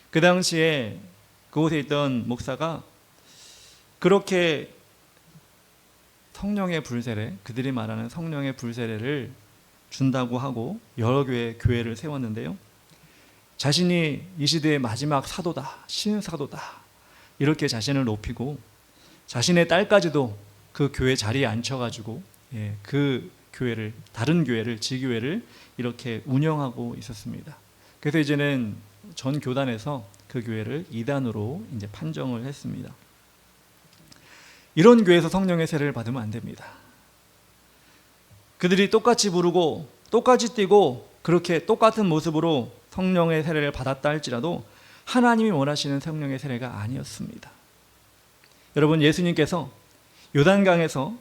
그 당시에 그곳에 있던 목사가 그렇게 성령의 불세례, 그들이 말하는 성령의 불세례를 준다고 하고 여러 개의 교회를 세웠는데요, 자신이 이 시대의 마지막 사도다, 신사도다, 이렇게 자신을 높이고 자신의 딸까지도 그 교회 자리에 앉혀가지고 그 교회를, 다른 교회를, 지교회를 이렇게 운영하고 있었습니다. 그래서 이제는 전 교단에서 그 교회를 이단으로 이제 판정을 했습니다. 이런 교회에서 성령의 세례를 받으면 안 됩니다. 그들이 똑같이 부르고 똑같이 뛰고 그렇게 똑같은 모습으로 성령의 세례를 받았다 할지라도 하나님이 원하시는 성령의 세례가 아니었습니다. 여러분, 예수님께서 요단강에서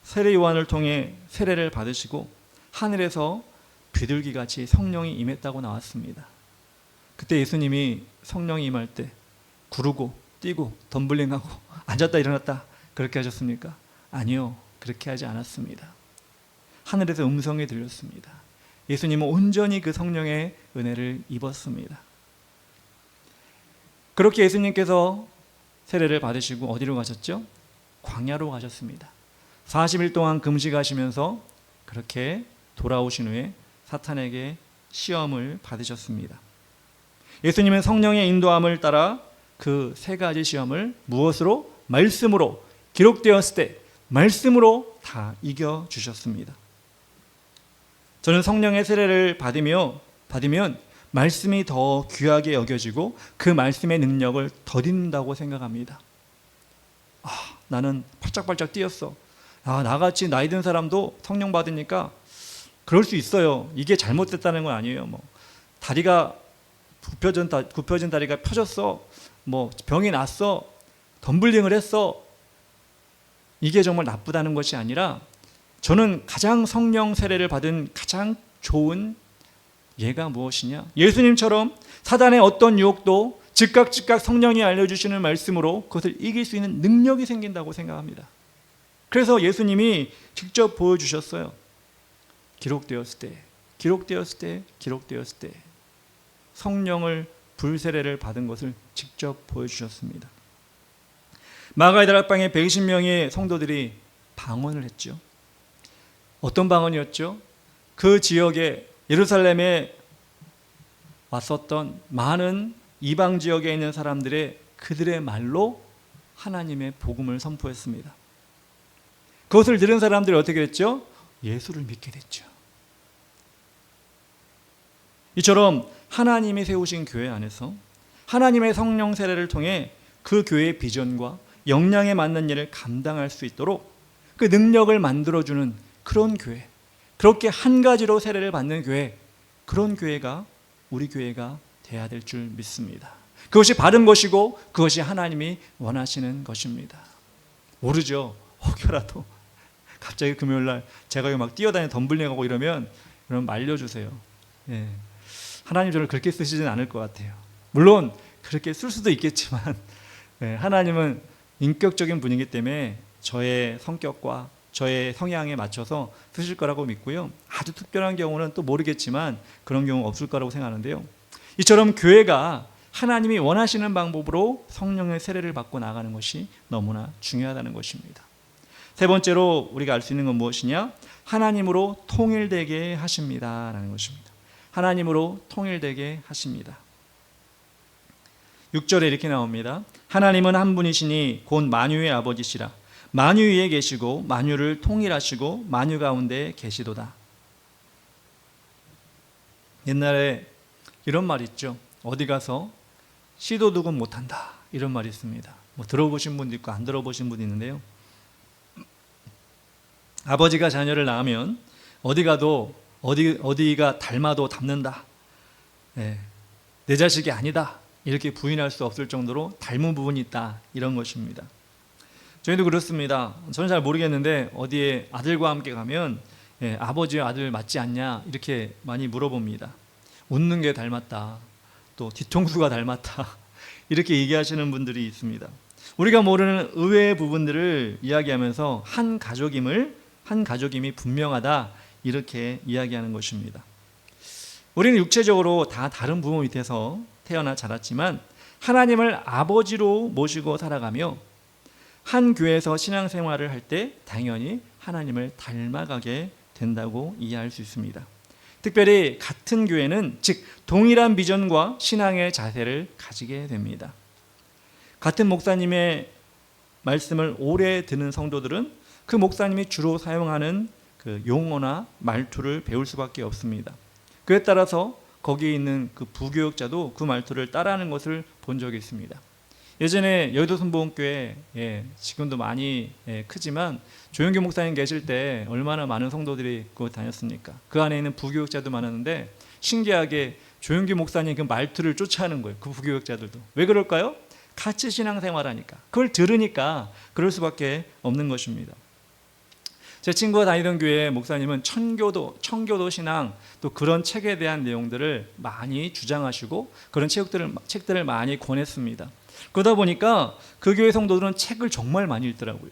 세례 요한을 통해 세례를 받으시고 하늘에서 비둘기같이 성령이 임했다고 나왔습니다. 그때 예수님이 성령이 임할 때 구르고 뛰고 덤블링하고 앉았다 일어났다 그렇게 하셨습니까? 아니요, 그렇게 하지 않았습니다. 하늘에서 음성이 들렸습니다. 예수님은 온전히 그 성령의 은혜를 입었습니다. 그렇게 예수님께서 세례를 받으시고 어디로 가셨죠? 광야로 가셨습니다. 40일 동안 금식하시면서 그렇게 돌아오신 후에 사탄에게 시험을 받으셨습니다. 예수님은 성령의 인도함을 따라 그 세 가지 시험을 무엇으로? 말씀으로, 기록되었을 때 말씀으로 다 이겨주셨습니다. 저는 성령의 세례를 받으면 말씀이 더 귀하게 여겨지고 그 말씀의 능력을 더딘다고 생각합니다. 나는 팔짝팔짝 뛰었어. 나같이 나이 든 사람도 성령 받으니까 그럴 수 있어요. 이게 잘못됐다는 건 아니에요. 다리가 굽혀진 다리가 펴졌어. 병이 났어. 덤블링을 했어. 이게 정말 나쁘다는 것이 아니라, 저는 가장 성령 세례를 받은 가장 좋은 예가 무엇이냐? 예수님처럼 사단의 어떤 유혹도 즉각 성령이 알려주시는 말씀으로 그것을 이길 수 있는 능력이 생긴다고 생각합니다. 그래서 예수님이 직접 보여주셨어요. 기록되었을 때 성령을 불세례를 받은 것을 직접 보여주셨습니다. 마가의 다락방에 120명의 성도들이 방언을 했죠. 어떤 방언이었죠? 그 지역에 예루살렘에 왔었던 많은 이방 지역에 있는 사람들의 그들의 말로 하나님의 복음을 선포했습니다. 그것을 들은 사람들이 어떻게 됐죠? 예수를 믿게 됐죠. 이처럼 하나님이 세우신 교회 안에서 하나님의 성령 세례를 통해 그 교회의 비전과 역량에 맞는 일을 감당할 수 있도록 그 능력을 만들어주는 그런 교회, 그렇게 한 가지로 세례를 받는 교회, 그런 교회가 우리 교회가 돼야 될 줄 믿습니다. 그것이 바른 것이고 그것이 하나님이 원하시는 것입니다. 모르죠. 혹여라도 갑자기 금요일날 제가 막 뛰어다니 덤블링하고 이러면 말려주세요. 예. 하나님 저를 그렇게 쓰시진 않을 것 같아요. 물론 그렇게 쓸 수도 있겠지만 하나님은 인격적인 분이기 때문에 저의 성격과 저의 성향에 맞춰서 쓰실 거라고 믿고요. 아주 특별한 경우는 또 모르겠지만 그런 경우 없을 거라고 생각하는데요. 이처럼 교회가 하나님이 원하시는 방법으로 성령의 세례를 받고 나가는 것이 너무나 중요하다는 것입니다. 세 번째로 우리가 알 수 있는 건 무엇이냐? 하나님으로 통일되게 하십니다라는 것입니다. 하나님으로 통일되게 하십니다. 6절에 이렇게 나옵니다. 하나님은 한 분이시니 곧 만유의 아버지시라. 만유 위에 계시고 만유를 통일하시고 만유 가운데 계시도다. 옛날에 이런 말 있죠. 어디 가서 시도 두고 못한다 이런 말이 있습니다. 뭐 들어보신 분도 있고 안 들어보신 분도 있는데요. 아버지가 자녀를 낳으면 어디 가도 어디가 닮아도 닮는다. 내 자식이 아니다 이렇게 부인할 수 없을 정도로 닮은 부분이 있다 이런 것입니다. 저희도 그렇습니다. 저는 잘 모르겠는데 어디에 아들과 함께 가면 아버지와 아들 맞지 않냐 이렇게 많이 물어봅니다. 웃는 게 닮았다, 또 뒤통수가 닮았다 이렇게 얘기하시는 분들이 있습니다. 우리가 모르는 의외의 부분들을 이야기하면서 한 가족임이 분명하다 이렇게 이야기하는 것입니다. 우리는 육체적으로 다 다른 부모 밑에서 태어나 자랐지만 하나님을 아버지로 모시고 살아가며 한 교회에서 신앙생활을 할 때 당연히 하나님을 닮아가게 된다고 이해할 수 있습니다. 특별히 같은 교회는 즉 동일한 비전과 신앙의 자세를 가지게 됩니다. 같은 목사님의 말씀을 오래 듣는 성도들은 그 목사님이 주로 사용하는 그 용어나 말투를 배울 수밖에 없습니다. 그에 따라서 거기에 있는 그 부교역자도 그 말투를 따라하는 것을 본 적이 있습니다. 예전에 여의도 순복음교회 지금도 많이 크지만 조영규 목사님 계실 때 얼마나 많은 성도들이 그곳 다녔습니까? 그 안에 있는 부교역자도 많았는데 신기하게 조영규 목사님 그 말투를 쫓아하는 거예요. 그 부교역자들도. 왜 그럴까요? 같이 신앙생활하니까. 그걸 들으니까 그럴 수밖에 없는 것입니다. 제 친구가 다니던 교회 목사님은 청교도 신앙 또 그런 책에 대한 내용들을 많이 주장하시고 그런 책들을 많이 권했습니다. 그러다 보니까 그 교회 성도들은 책을 정말 많이 읽더라고요.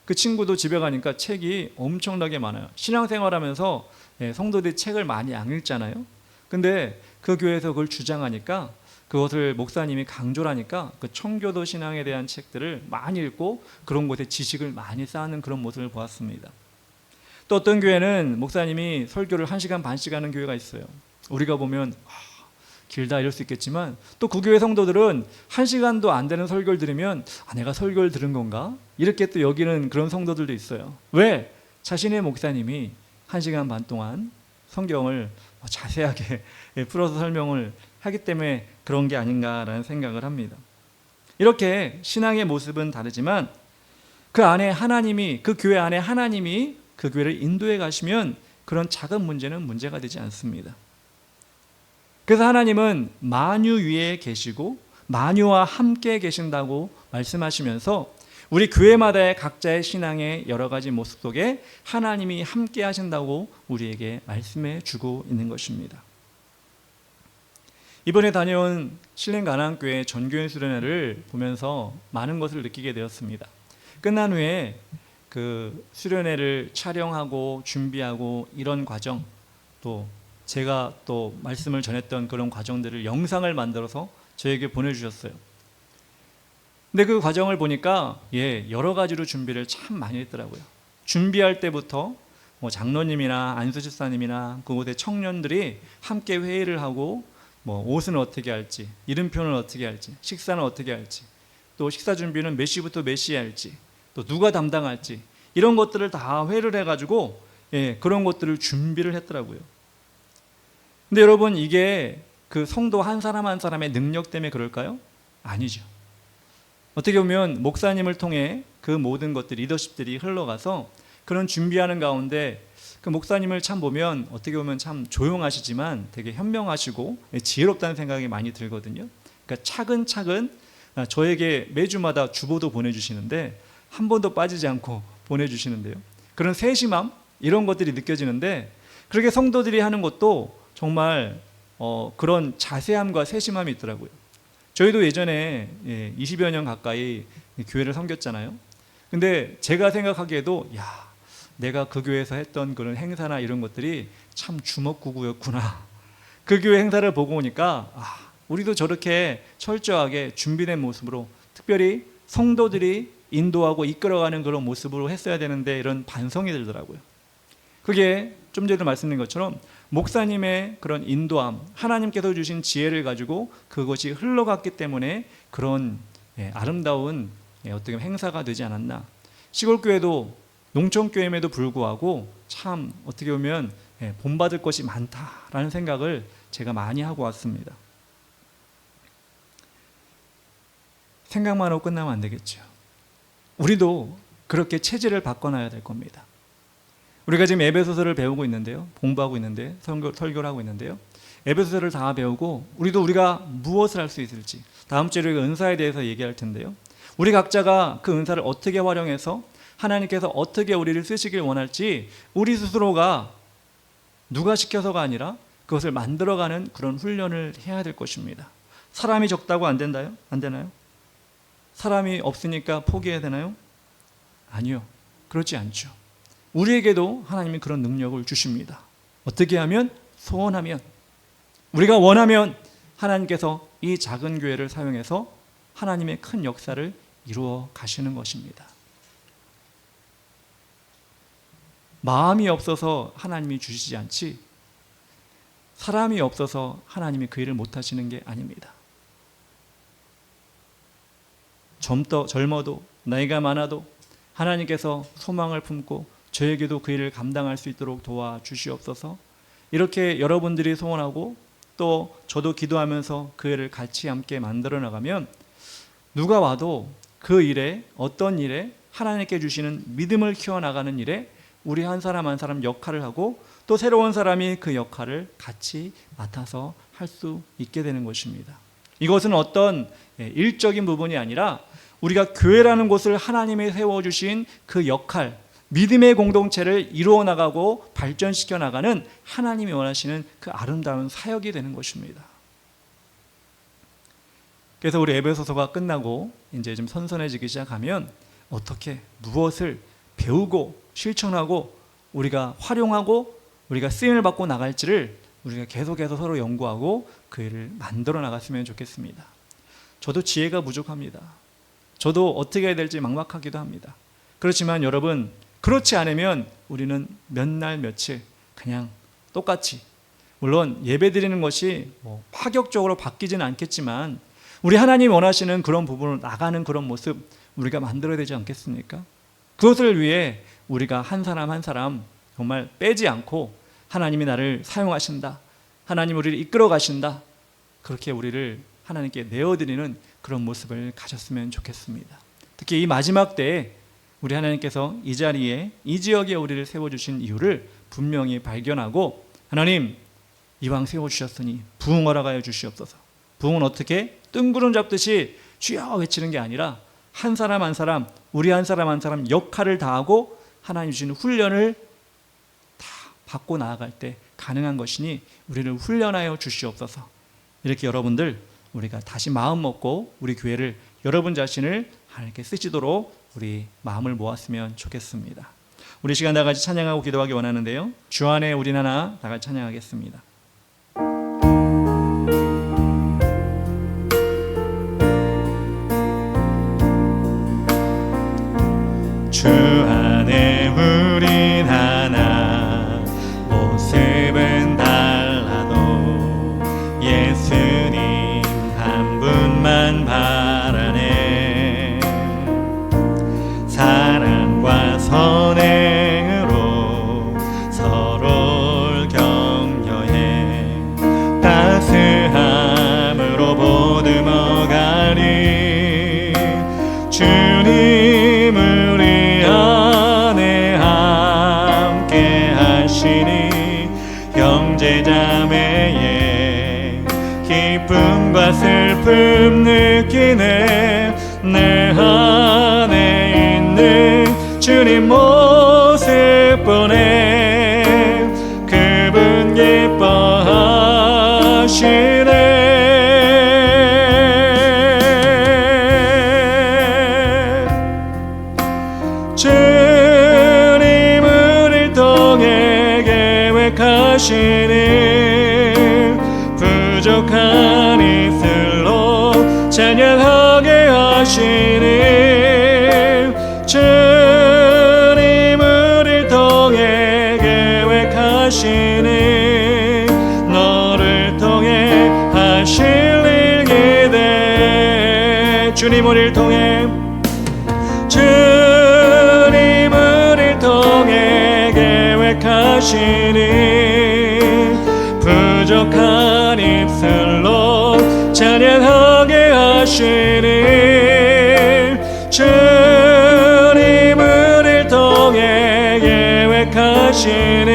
그 친구도 집에 가니까 책이 엄청나게 많아요. 신앙생활하면서 성도들이 책을 많이 안 읽잖아요. 근데 그 교회에서 그걸 주장하니까 그것을 목사님이 강조를 하니까 그 청교도 신앙에 대한 책들을 많이 읽고 그런 곳에 지식을 많이 쌓는 그런 모습을 보았습니다. 또 어떤 교회는 목사님이 설교를 1시간 반씩 하는 교회가 있어요. 우리가 보면 길다 이럴 수 있겠지만 또 그 교회 성도들은 1시간도 안 되는 설교를 들으면 내가 설교를 들은 건가? 이렇게 또 여기는 그런 성도들도 있어요. 왜? 자신의 목사님이 1시간 반 동안 성경을 자세하게 풀어서 설명을 하기 때문에 그런 게 아닌가라는 생각을 합니다. 이렇게 신앙의 모습은 다르지만 그 안에 하나님이, 그 교회 안에 하나님이 그 교회를 인도해 가시면 그런 작은 문제는 문제가 되지 않습니다. 그래서 하나님은 만유 위에 계시고 만유와 함께 계신다고 말씀하시면서 우리 교회마다의 각자의 신앙의 여러 가지 모습 속에 하나님이 함께 하신다고 우리에게 말씀해 주고 있는 것입니다. 이번에 다녀온 신림 가나안교회 전교인 수련회를 보면서 많은 것을 느끼게 되었습니다. 끝난 후에 그 수련회를 촬영하고 준비하고 이런 과정, 또 제가 또 말씀을 전했던 그런 과정들을 영상을 만들어서 저에게 보내주셨어요. 근데 그 과정을 보니까 여러 가지로 준비를 참 많이 했더라고요. 준비할 때부터 뭐 장로님이나 안수집사님이나 그곳의 청년들이 함께 회의를 하고 뭐 옷은 어떻게 할지, 이름표는 어떻게 할지, 식사는 어떻게 할지, 또 식사 준비는 몇 시부터 몇 시에 할지, 또 누가 담당할지, 이런 것들을 다 회의를 해가지고 그런 것들을 준비를 했더라고요. 근데 여러분, 이게 그 성도 한 사람 한 사람의 능력 때문에 그럴까요? 아니죠. 어떻게 보면 목사님을 통해 그 모든 것들, 리더십들이 흘러가서 그런 준비하는 가운데 그 목사님을 참 보면 어떻게 보면 참 조용하시지만 되게 현명하시고 지혜롭다는 생각이 많이 들거든요. 그러니까 차근차근 저에게 매주마다 주보도 보내주시는데 한 번도 빠지지 않고 보내주시는데요. 그런 세심함, 이런 것들이 느껴지는데, 그렇게 성도들이 하는 것도 정말 그런 자세함과 세심함이 있더라고요. 저희도 예전에 20여 년 가까이 교회를 섬겼잖아요. 근데 제가 생각하기에도 내가 그 교회에서 했던 그런 행사나 이런 것들이 참 주먹구구였구나. 그 교회 행사를 보고 오니까 우리도 저렇게 철저하게 준비된 모습으로, 특별히 성도들이 인도하고 이끌어가는 그런 모습으로 했어야 되는데, 이런 반성이 들더라고요. 그게 좀 전에도 말씀드린 것처럼 목사님의 그런 인도함, 하나님께서 주신 지혜를 가지고 그것이 흘러갔기 때문에 그런 아름다운 어떻게 보면 행사가 되지 않았나. 시골교회도 농촌교회임에도 불구하고 참 어떻게 보면 본받을 것이 많다라는 생각을 제가 많이 하고 왔습니다. 생각만 하고 끝나면 안 되겠죠. 우리도 그렇게 체질을 바꿔놔야 될 겁니다. 우리가 지금 에베소서를 배우고 있는데요, 공부하고 있는데, 설교를 하고 있는데요, 에베소서를 다 배우고 우리가 무엇을 할 수 있을지, 다음 주에 우리가 은사에 대해서 얘기할 텐데요, 우리 각자가 그 은사를 어떻게 활용해서 하나님께서 어떻게 우리를 쓰시길 원할지 우리 스스로가 누가 시켜서가 아니라 그것을 만들어가는 그런 훈련을 해야 될 것입니다. 사람이 적다고 안 된다요? 안 되나요? 사람이 없으니까 포기해야 되나요? 아니요, 그렇지 않죠. 우리에게도 하나님이 그런 능력을 주십니다. 어떻게 하면? 소원하면, 우리가 원하면 하나님께서 이 작은 교회를 사용해서 하나님의 큰 역사를 이루어 가시는 것입니다. 마음이 없어서 하나님이 주시지 않지, 사람이 없어서 하나님이 그 일을 못하시는 게 아닙니다. 젊어도 나이가 많아도 하나님께서 소망을 품고 저에게도 그 일을 감당할 수 있도록 도와주시옵소서. 이렇게 여러분들이 소원하고 또 저도 기도하면서 그 일을 같이 함께 만들어 나가면 누가 와도 그 일에, 어떤 일에 하나님께 주시는 믿음을 키워나가는 일에 우리 한 사람 한 사람 역할을 하고 또 새로운 사람이 그 역할을 같이 맡아서 할 수 있게 되는 것입니다. 이것은 어떤 일적인 부분이 아니라 우리가 교회라는 곳을 하나님이 세워주신 그 역할, 믿음의 공동체를 이루어 나가고 발전시켜 나가는 하나님이 원하시는 그 아름다운 사역이 되는 것입니다. 그래서 우리 에베소서가 끝나고 이제 좀 선선해지기 시작하면 어떻게, 무엇을 배우고 실천하고 우리가 활용하고 우리가 쓰임을 받고 나갈지를 우리가 계속해서 서로 연구하고 그 일을 만들어 나갔으면 좋겠습니다. 저도 지혜가 부족합니다. 저도 어떻게 해야 될지 막막하기도 합니다. 그렇지만 여러분, 그렇지 않으면 우리는 몇 날 며칠 그냥 똑같이, 물론 예배 드리는 것이 파격적으로 바뀌지는 않겠지만 우리 하나님 원하시는 그런 부분을 나가는 그런 모습 우리가 만들어야 되지 않겠습니까? 그것을 위해 우리가 한 사람 한 사람 정말 빼지 않고 하나님이 나를 사용하신다, 하나님 우리를 이끌어 가신다, 그렇게 우리를 하나님께 내어드리는 그런 모습을 가졌으면 좋겠습니다. 특히 이 마지막 때에 우리 하나님께서 이 자리에, 이 지역에 우리를 세워주신 이유를 분명히 발견하고, 하나님 이왕 세워주셨으니 부흥 허락하여 주시옵소서. 부흥은 어떻게? 뜬구름 잡듯이 주여 외치는 게 아니라 한 사람 한 사람, 우리 한 사람 한 사람 역할을 다하고 하나님 주시는 훈련을 다 받고 나아갈 때 가능한 것이니 우리를 훈련하여 주시옵소서. 이렇게 여러분들, 우리가 다시 마음 먹고 우리 교회를, 여러분 자신을 하나님께 쓰시도록 우리 마음을 모았으면 좋겠습니다. 우리 시간 다 같이 찬양하고 기도하기 원하는데요, 주 안에 우리 하나 다 같이 찬양하겠습니다. 내가 슬픔 느끼네. 내 안에 있는 주님 모습 보네. 그분 기뻐하시네. 주님 우리를 통해 계획하시는 부족한 입술로 찬양하게 하시는 주님 우리를 통해 계획하시는 너를 통해 하실 일 기대. 주님 우리를 통해 주님 우리를 통해 계획하시는 부족한 입술로 찬양하게 하시는 주님 우리를 통해 계획하시는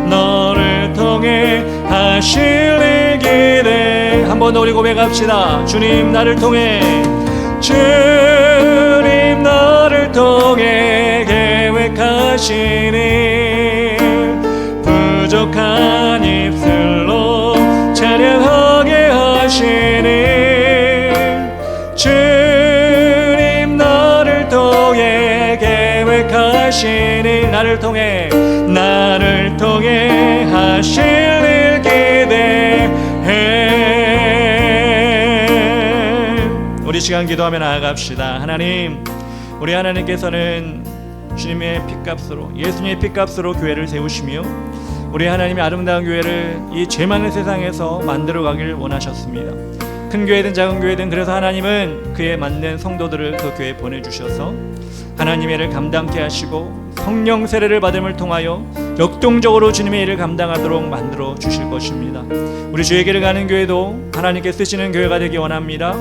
너를 통해 하실 일 기대. 한 번 더 우리 고백합시다. 주님 나를 통해 주님 나를 통해 계획하시는 부족한 입술로 찬양하게 하시는 주님 나를 통해 계획하시는 나를 통해 하실 일 기대해. 우리 시간 기도하며 나아갑시다. 하나님, 우리 하나님께서는 주님의 핏값으로, 예수님의 핏값으로 교회를 세우시며 우리 하나님의 아름다운 교회를 이 죄 많은 세상에서 만들어 가길 원하셨습니다. 큰 교회든 작은 교회든 그래서 하나님은 그에 맞는 성도들을 그 교회에 보내주셔서 하나님의 일을 감당케 하시고 성령 세례를 받음을 통하여 역동적으로 주님의 일을 감당하도록 만들어 주실 것입니다. 우리 주에게를 가는 교회도 하나님께 쓰시는 교회가 되기 원합니다.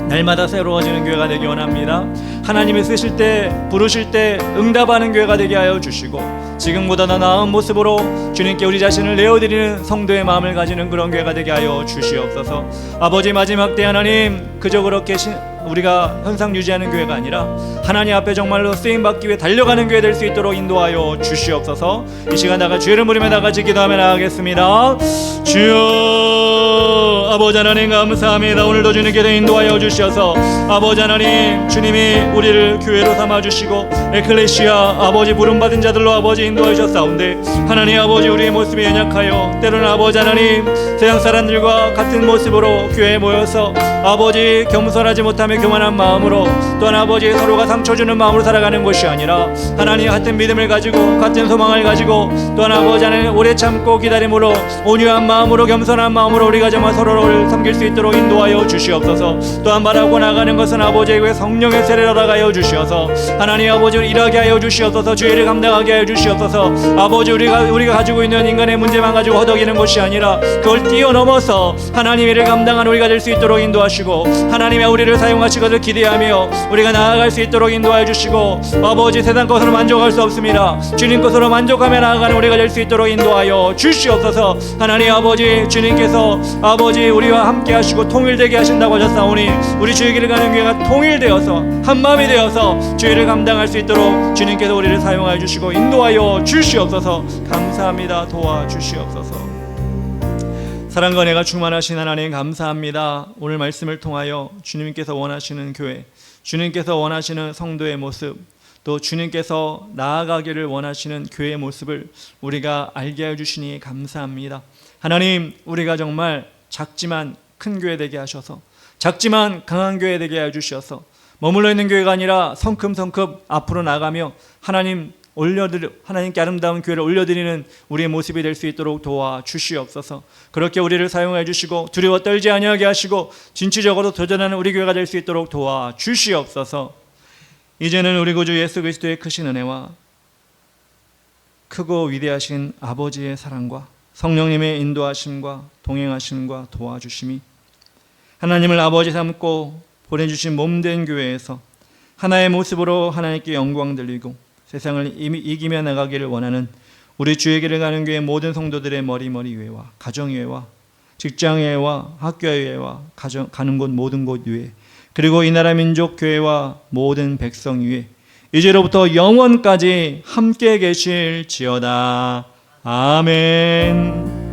날마다 새로워지는 교회가 되기 원합니다. 하나님이 쓰실 때, 부르실 때 응답하는 교회가 되게 하여 주시고 지금보다 더 나은 모습으로 주님께 우리 자신을 내어드리는 성도의 마음을 가지는 그런 교회가 되게 하여 주시옵소서. 아버지, 마지막 때 하나님, 그저 그렇게 우리가 현상 유지하는 교회가 아니라 하나님 앞에 정말로 쓰임받기 위해 달려가는 교회 될 수 있도록 인도하여 주시옵소서. 이 시간 나가 주의를 부르며 나같이 기도하며 나가겠습니다. 주여, 아버지 하나님 감사합니다. 오늘도 주님께서 인도하여 주셔서 아버지 하나님, 주님이 우리를 교회로 삼아주시고 에클레시아 아버지 부름받은 자들로 아버지 인도하여 주셨사온데 하나님 아버지, 우리의 모습이 연약하여 때로는 아버지 하나님 세상 사람들과 같은 모습으로 교회에 모여서 아버지 겸손하지 못하며 교만한 마음으로 또한 아버지 서로가 상처 주는 마음으로 살아가는 것이 아니라 하나님 같은 믿음을 가지고 같은 소망을 가지고 또한 아버지 하나님 오래 참고 기다림으로 온유한 마음으로 겸손한 마음으로 우리가 정말 서로를 섬길 수 있도록 인도하여 주시옵소서. 또한 바라고 나가는 것은 아버지의 성령의 세례를 허락하여 주시어서 하나님 아버지를 일하게 하여 주시옵소서. 주의를 감당하게 하여 주시옵소서. 아버지, 우리가 가지고 있는 인간의 문제만 가지고 허덕이는 것이 아니라 그걸 뛰어넘어서 하나님의 일을 감당하는 우리가 될 수 있도록 인도하시고 하나님의 우리를 사용하실 것을 기대하며 우리가 나아갈 수 있도록 인도하여 주시고 아버지, 세상 것으로 만족할 수 없습니다. 주님 것으로 만족하며 나아가는 우리가 될 수 있도록 인도하여 주시옵소서. 하나님 아버지, 주님께서 아버지 우리와 함께 하시고 통일되게 하신다고 하셨사오니 우리 주의 길을 가는 교회가 통일되어서 한마음이 되어서 주의를 감당할 수 있도록 주님께서 우리를 사용하여 주시고 인도하여 주시옵소서. 감사합니다. 도와주시옵소서. 사랑과 은혜가 충만하신 하나님 감사합니다. 오늘 말씀을 통하여 주님께서 원하시는 교회, 주님께서 원하시는 성도의 모습, 또 주님께서 나아가기를 원하시는 교회의 모습을 우리가 알게 해 주시니 감사합니다. 하나님, 우리가 정말 작지만 큰 교회 되게 하셔서 작지만 강한 교회 되게 해 주셔서 머물러 있는 교회가 아니라 성큼성큼 앞으로 나가며 하나님께 아름다운 교회를 올려드리는 우리의 모습이 될 수 있도록 도와주시옵소서. 그렇게 우리를 사용해 주시고 두려워 떨지 아니하게 하시고 진취적으로 도전하는 우리 교회가 될 수 있도록 도와주시옵소서. 이제는 우리 구주 예수 그리스도의 크신 은혜와 크고 위대하신 아버지의 사랑과 성령님의 인도하심과 동행하심과 도와주심이 하나님을 아버지 삼고 보내주신 몸된 교회에서 하나의 모습으로 하나님께 영광 돌리고 세상을 이기며 나가기를 원하는 우리 주의 길을 가는 교회 모든 성도들의 머리머리 위에와 가정위에와 직장회와 학교회와 가는 곳 모든 곳 위에 그리고 이 나라 민족 교회와 모든 백성 위에 이제로부터 영원까지 함께 계실지어다. 아멘.